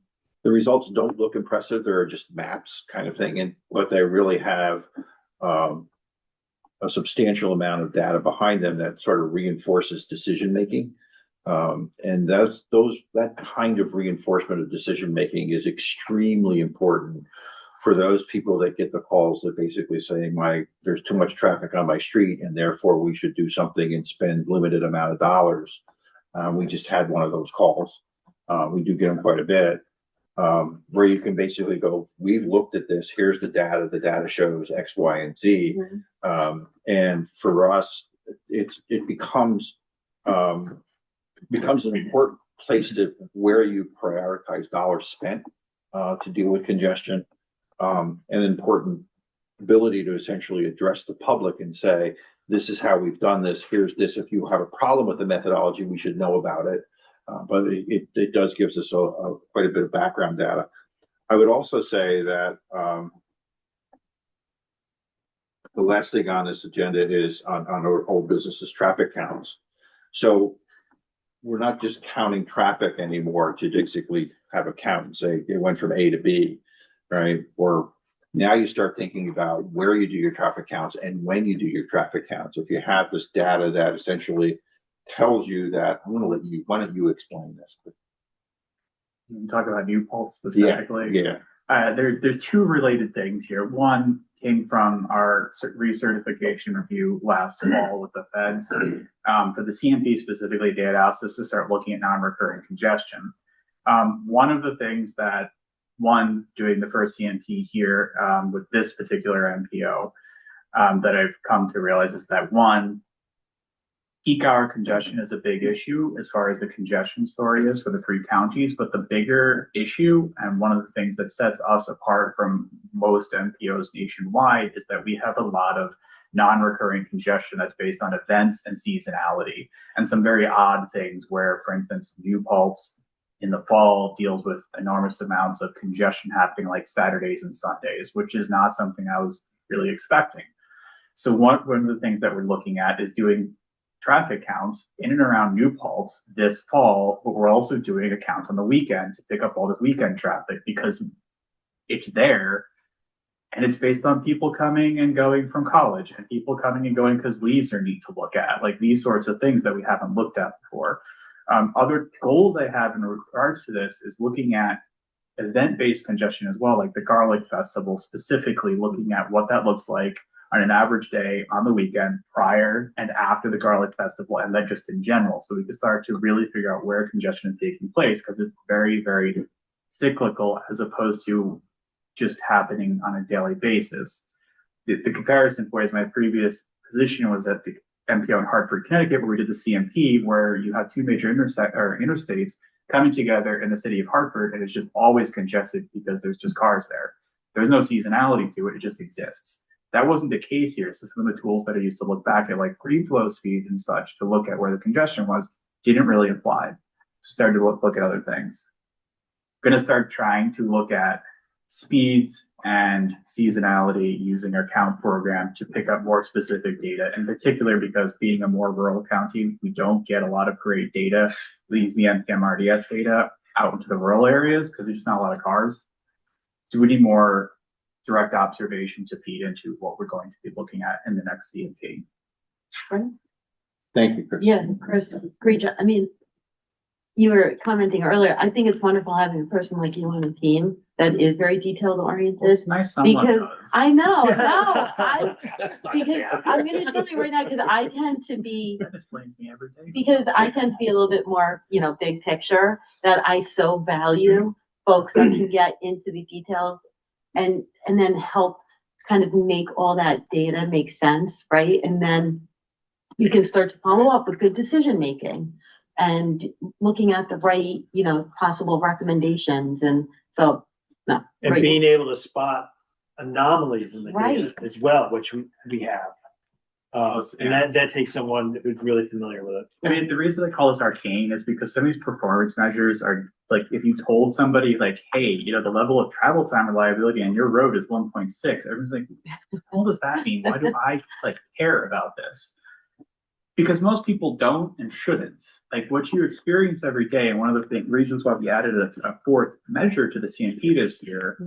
the results don't look impressive. They're just maps kind of thing, but they really have a substantial amount of data behind them that sort of reinforces decision making. And that kind of reinforcement of decision making is extremely important for those people that get the calls that basically saying there's too much traffic on my street and therefore we should do something and spend limited amount of dollars. We just had one of those calls. We do get them quite a bit. where you can basically go, we've looked at this, here's the data shows X, Y, and Z. And for us, it becomes an important place to where you prioritize dollars spent to deal with congestion, an important ability to essentially address the public and say, this is how we've done this, here's this, if you have a problem with the methodology, we should know about it. But it does gives us quite a bit of background data. I would also say that the last thing on this agenda is on our old businesses traffic counts. So we're not just counting traffic anymore to basically have a count and say it went from A to B, right? Or now you start thinking about where you do your traffic counts and when you do your traffic counts. If you have this data that essentially tells you that, I'm going to let you, why don't you explain this?
You can talk about New Pulse specifically.
Yeah.
There's two related things here. One came from our recertification review last fall with the feds. For the CMP specifically, they had asked us to start looking at non-recurring congestion. One of the things that, doing the first CMP here with this particular MPO that I've come to realize is that peak hour congestion is a big issue as far as the congestion story is for the three counties, but the bigger issue, and one of the things that sets us apart from most MPOs nationwide, is that we have a lot of non-recurring congestion that's based on events and seasonality, and some very odd things where, for instance, New Paltz in the fall deals with enormous amounts of congestion happening like Saturdays and Sundays, which is not something I was really expecting. So one of the things that we're looking at is doing traffic counts in and around New Paltz this fall, but we're also doing a count on the weekend to pick up all this weekend traffic because it's there and it's based on people coming and going from college and people coming and going because leaves are neat to look at, like these sorts of things that we haven't looked at before. Other goals I have in regards to this is looking at event-based congestion as well, like the Garlic Festival, specifically looking at what that looks like on an average day on the weekend prior and after the Garlic Festival, and then just in general. So we can start to really figure out where congestion is taking place because it's very, very cyclical as opposed to just happening on a daily basis. The comparison point is my previous position was at the MPO in Hartford, Connecticut, where we did the CMP, where you have two major interstates coming together in the city of Hartford, and it's just always congested because there's just cars there. There's no seasonality to it, it just exists. That wasn't the case here. So some of the tools that I used to look back at, like free flow speeds and such, to look at where the congestion was, didn't really apply. So started to look at other things. I'm going to start trying to look at speeds and seasonality using our count program to pick up more specific data, in particular because being a more rural county, we don't get a lot of great data, leaves the NPM RDS data out into the rural areas because there's just not a lot of cars. So we need more direct observation to feed into what we're going to be looking at in the next CMP.
Thank you, Chris.
Yeah, Chris, great job. I mean, you were commenting earlier, I think it's wonderful having a person like you on a team that is very detailed oriented.
Well, it's nice someone
because
does.
I know, because I'm going to tell you right now, because I tend to be,
That explains me every day.
because I tend to be a little bit more, big picture, that I so value folks that can get into the details and then help kind of make all that data make sense, right? And then you can start to follow up with good decision making and looking at the right, possible recommendations. And so, no.
And
right.
being able to spot anomalies in the
Right.
data as well, which we have. And that takes someone who's really familiar with it.
I mean, the reason I call this arcane is because some of these performance measures are like, if you told somebody like, hey, the level of travel time reliability on your road is 1.6, everyone's like, what does that mean? Why do I care about this? Because most people don't and shouldn't. Like what you experience every day, and one of the reasons why we added a fourth measure to the CMP this year,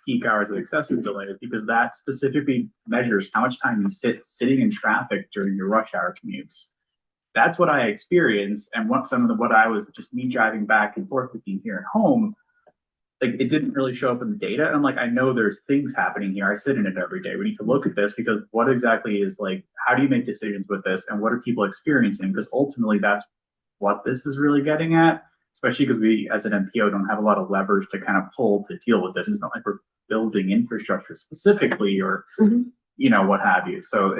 peak hours of excessive delay, is because that specifically measures how much time you sitting in traffic during your rush hour commutes. That's what I experienced, and what I was just me driving back and forth between here and home. Like it didn't really show up in the data. And I'm like, I know there's things happening here. I sit in it every day. We need to look at this because what exactly is how do you make decisions with this and what are people experiencing? Because ultimately that's what this is really getting at. especially because we, as an MPO, don't have a lot of leverage to kind of pull to deal with this. It's not like we're building infrastructure specifically or, you know, what have you. So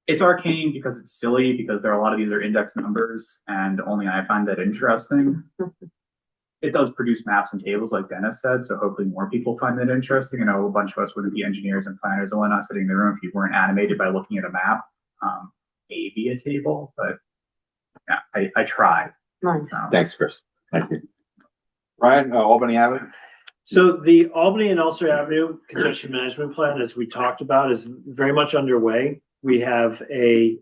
it's arcane because it's silly, because there are a lot of these are index numbers, and only I find that interesting. It does produce maps and tables, like Dennis said, so hopefully more people find that interesting. I know a bunch of us wouldn't be engineers and planners and whatnot sitting in the room if you weren't animated by looking at a map, maybe a table, but yeah, I try.
Nice.
Thanks, Chris. Thank you. Ryan, Albany Avenue?
So the Albany and Ulster Avenue congestion management plan, as we talked about, is very much underway. We have a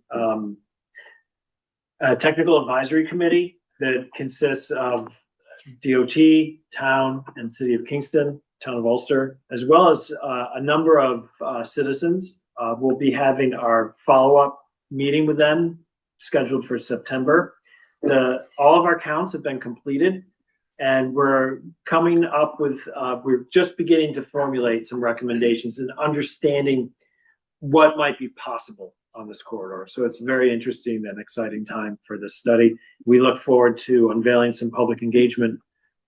technical advisory committee that consists of DOT, town, and city of Kingston, town of Ulster, as well as a number of citizens. We'll be having our follow-up meeting with them scheduled for September. All of our counts have been completed, and we're coming up with, we're just beginning to formulate some recommendations and understanding what might be possible on this corridor. So it's a very interesting and exciting time for this study. We look forward to unveiling some public engagement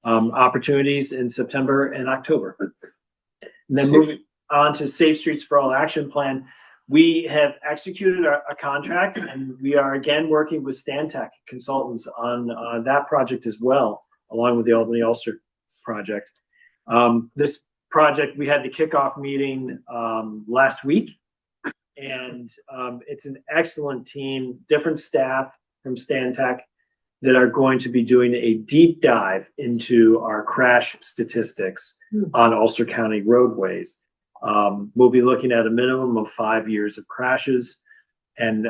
opportunities in September and October. And then moving on to Safe Streets for All Action Plan, we have executed a contract, and we are again working with Stantec consultants on that project as well, along with the Albany Ulster project. This project, we had the kickoff meeting last week, and it's an excellent team, different staff from Stantec that are going to be doing a deep dive into our crash statistics on Ulster County roadways. We'll be looking at a minimum of 5 years of crashes, and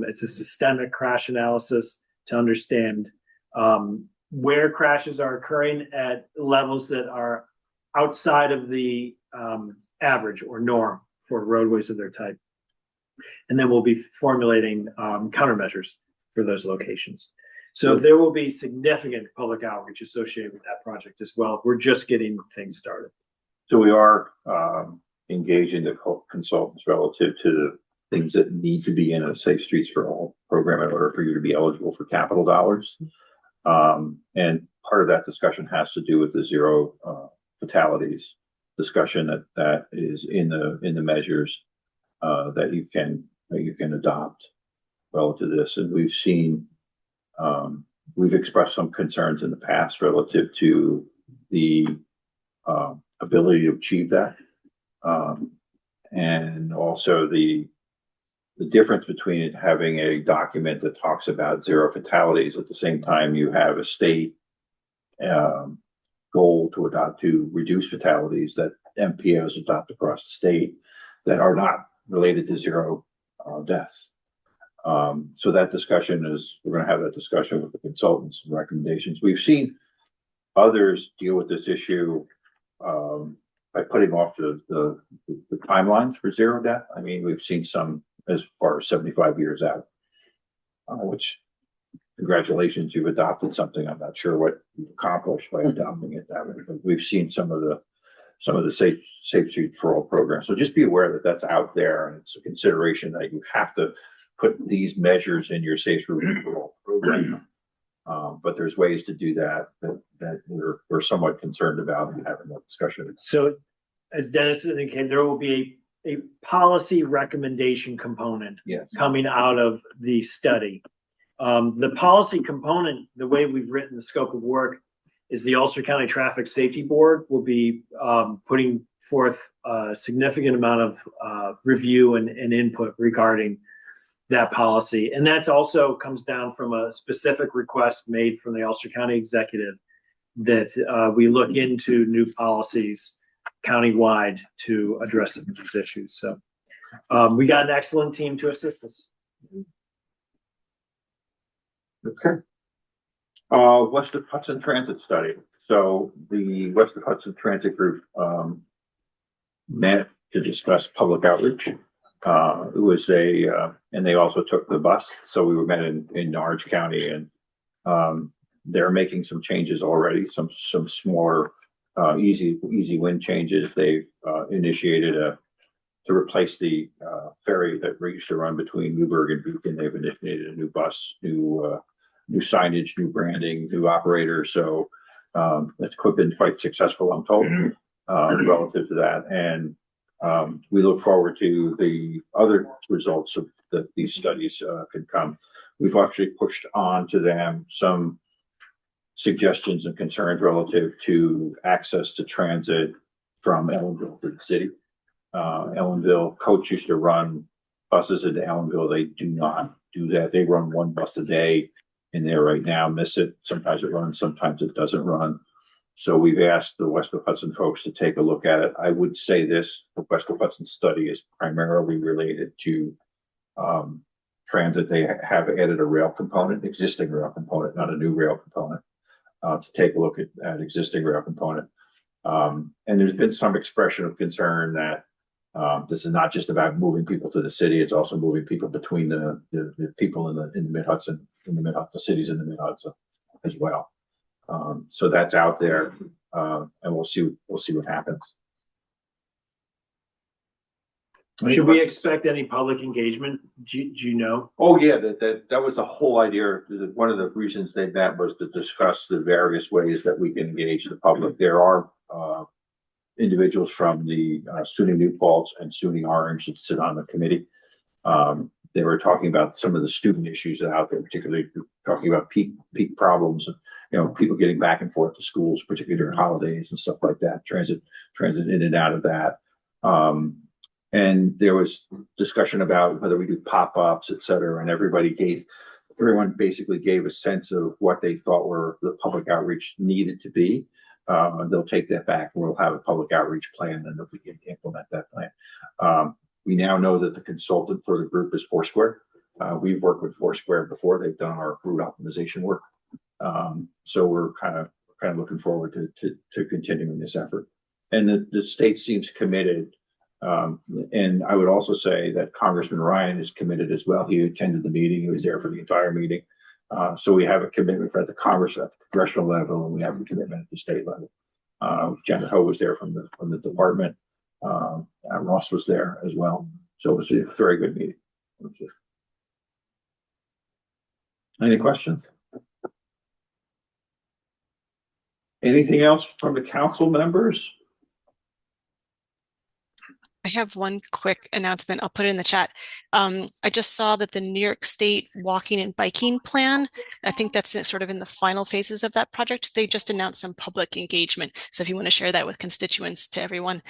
it's a systemic crash analysis to understand where crashes are occurring at levels that are outside of the average or norm for roadways of their type. And then we'll be formulating countermeasures for those locations. So there will be significant public outreach associated with that project as well. We're just getting things started.
So we are engaging the consultants relative to the things that need to be in a Safe Streets for All program in order for you to be eligible for capital dollars. And part of that discussion has to do with the zero fatalities discussion that is in the measures that you can adopt relative to this. And we've seen we've expressed some concerns in the past relative to the ability to achieve that, and also the difference between having a document that talks about zero fatalities at the same time you have a state goal to reduce fatalities that MPOs adopt across the state that are not related to zero deaths. So that discussion we're going to have that discussion with the consultants and recommendations. We've seen others deal with this issue by putting off the timelines for zero death. I mean, we've seen some as far as 75 years out, which congratulations, you've adopted something. I'm not sure what you've accomplished by adopting it that way, but we've seen some of the Safe Streets for All programs. So just be aware that that's out there, and it's a consideration that you have to put these measures in your Safe Streets for All program. But there's ways to do that we're somewhat concerned about and having that discussion.
So as Dennis indicated, there will be a policy recommendation component coming out of the study. The policy component, the way we've written the scope of work, is the Ulster County Traffic Safety Board will be putting forth a significant amount of review and input regarding that policy. And that's also comes down from a specific request made from the Ulster County Executive that we look into new policies countywide to address some of these issues. So we got an excellent team to assist us.
Okay. West of Hudson Transit Study. So the West of Hudson Transit Group met to discuss public outreach. It was and they also took the bus. So we were met in Orange County, and they're making some changes already, some smaller, easy win changes. They've initiated to replace the ferry that used to run between Newburgh and Beacon. They've initiated a new new signage, new branding, new operator. So it's been quite successful, I'm told, relative to that. And we look forward to the other results of that these studies can come. We've actually pushed on to them some suggestions and concerns relative to access to transit from Ellenville to the city. Ellenville, Coach used to run buses into Ellenville. They do not do that. They run one bus a day in there right now, miss it. Sometimes it runs, sometimes it doesn't run. So we've asked the West of Hudson folks to take a look at it. I would say this, the West of Hudson study is primarily related to transit. They have added a rail component, existing rail component, not a new rail component, to take a look at existing rail component. And there's been some expression of concern that this is not just about moving people to the city; it's also moving people between the people in the Mid Hudson, the cities in the Mid Hudson as well. So that's out there, and we'll see what happens.
Should we expect any public engagement? Do you know?
Oh yeah, that was the whole idea. One of the reasons they met was to discuss the various ways that we can engage the public. There are individuals from the SUNY New Paltz and SUNY Orange that sit on the committee. They were talking about some of the student issues that are out there, particularly talking about peak problems, and people getting back and forth to schools, particularly during holidays and stuff like that. Transit in and out of that. And there was discussion about whether we do pop-ups, et cetera, and everyone basically gave a sense of what they thought were the public outreach needed to be. And they'll take that back. We'll have a public outreach plan, and if we can implement that plan. We now know that the consultant for the group is Foursquare. We've worked with Foursquare before. They've done our route optimization work. So we're kind of looking forward to continuing this effort. And the state seems committed. And I would also say that Congressman Ryan is committed as well. He attended the meeting. He was there for the entire meeting. So we have a commitment at the congressional level, and we have a commitment at the state level. Janet Ho was there from the department. Ross was there as well. So it was a very good meeting. Any questions? Anything else from the council members?
I have one quick announcement. I'll put it in the chat. I just saw that the New York State walking and biking plan, I think that's sort of in the final phases of that project. They just announced some public engagement. So if you want to share that with constituents to everyone,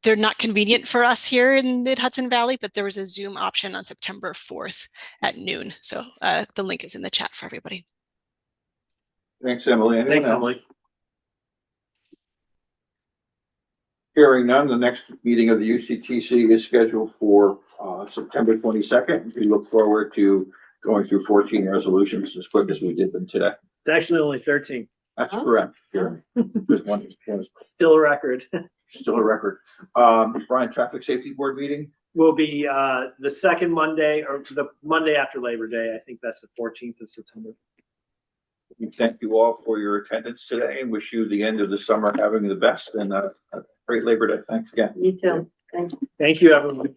they're not convenient for us here in Mid-Hudson Valley, but there was a Zoom option on September 4th at noon. So the link is in the chat for everybody.
Thanks, Emily. Anyone
Thanks,
else?
Emily.
Hearing none, the next meeting of the UCTC is scheduled for September 22nd. We look forward to going through 14 resolutions as quick as we did them today.
It's actually only 13.
That's correct. There's one
Still a record.
Still a record. Brian, Traffic Safety Board meeting?
Will be the second Monday or the Monday after Labor Day. I think that's the 14th of September.
We thank you all for your attendance today and wish you the end of the summer having the best and a great Labor Day. Thanks again.
You too. Thank you.
Thank you, everyone.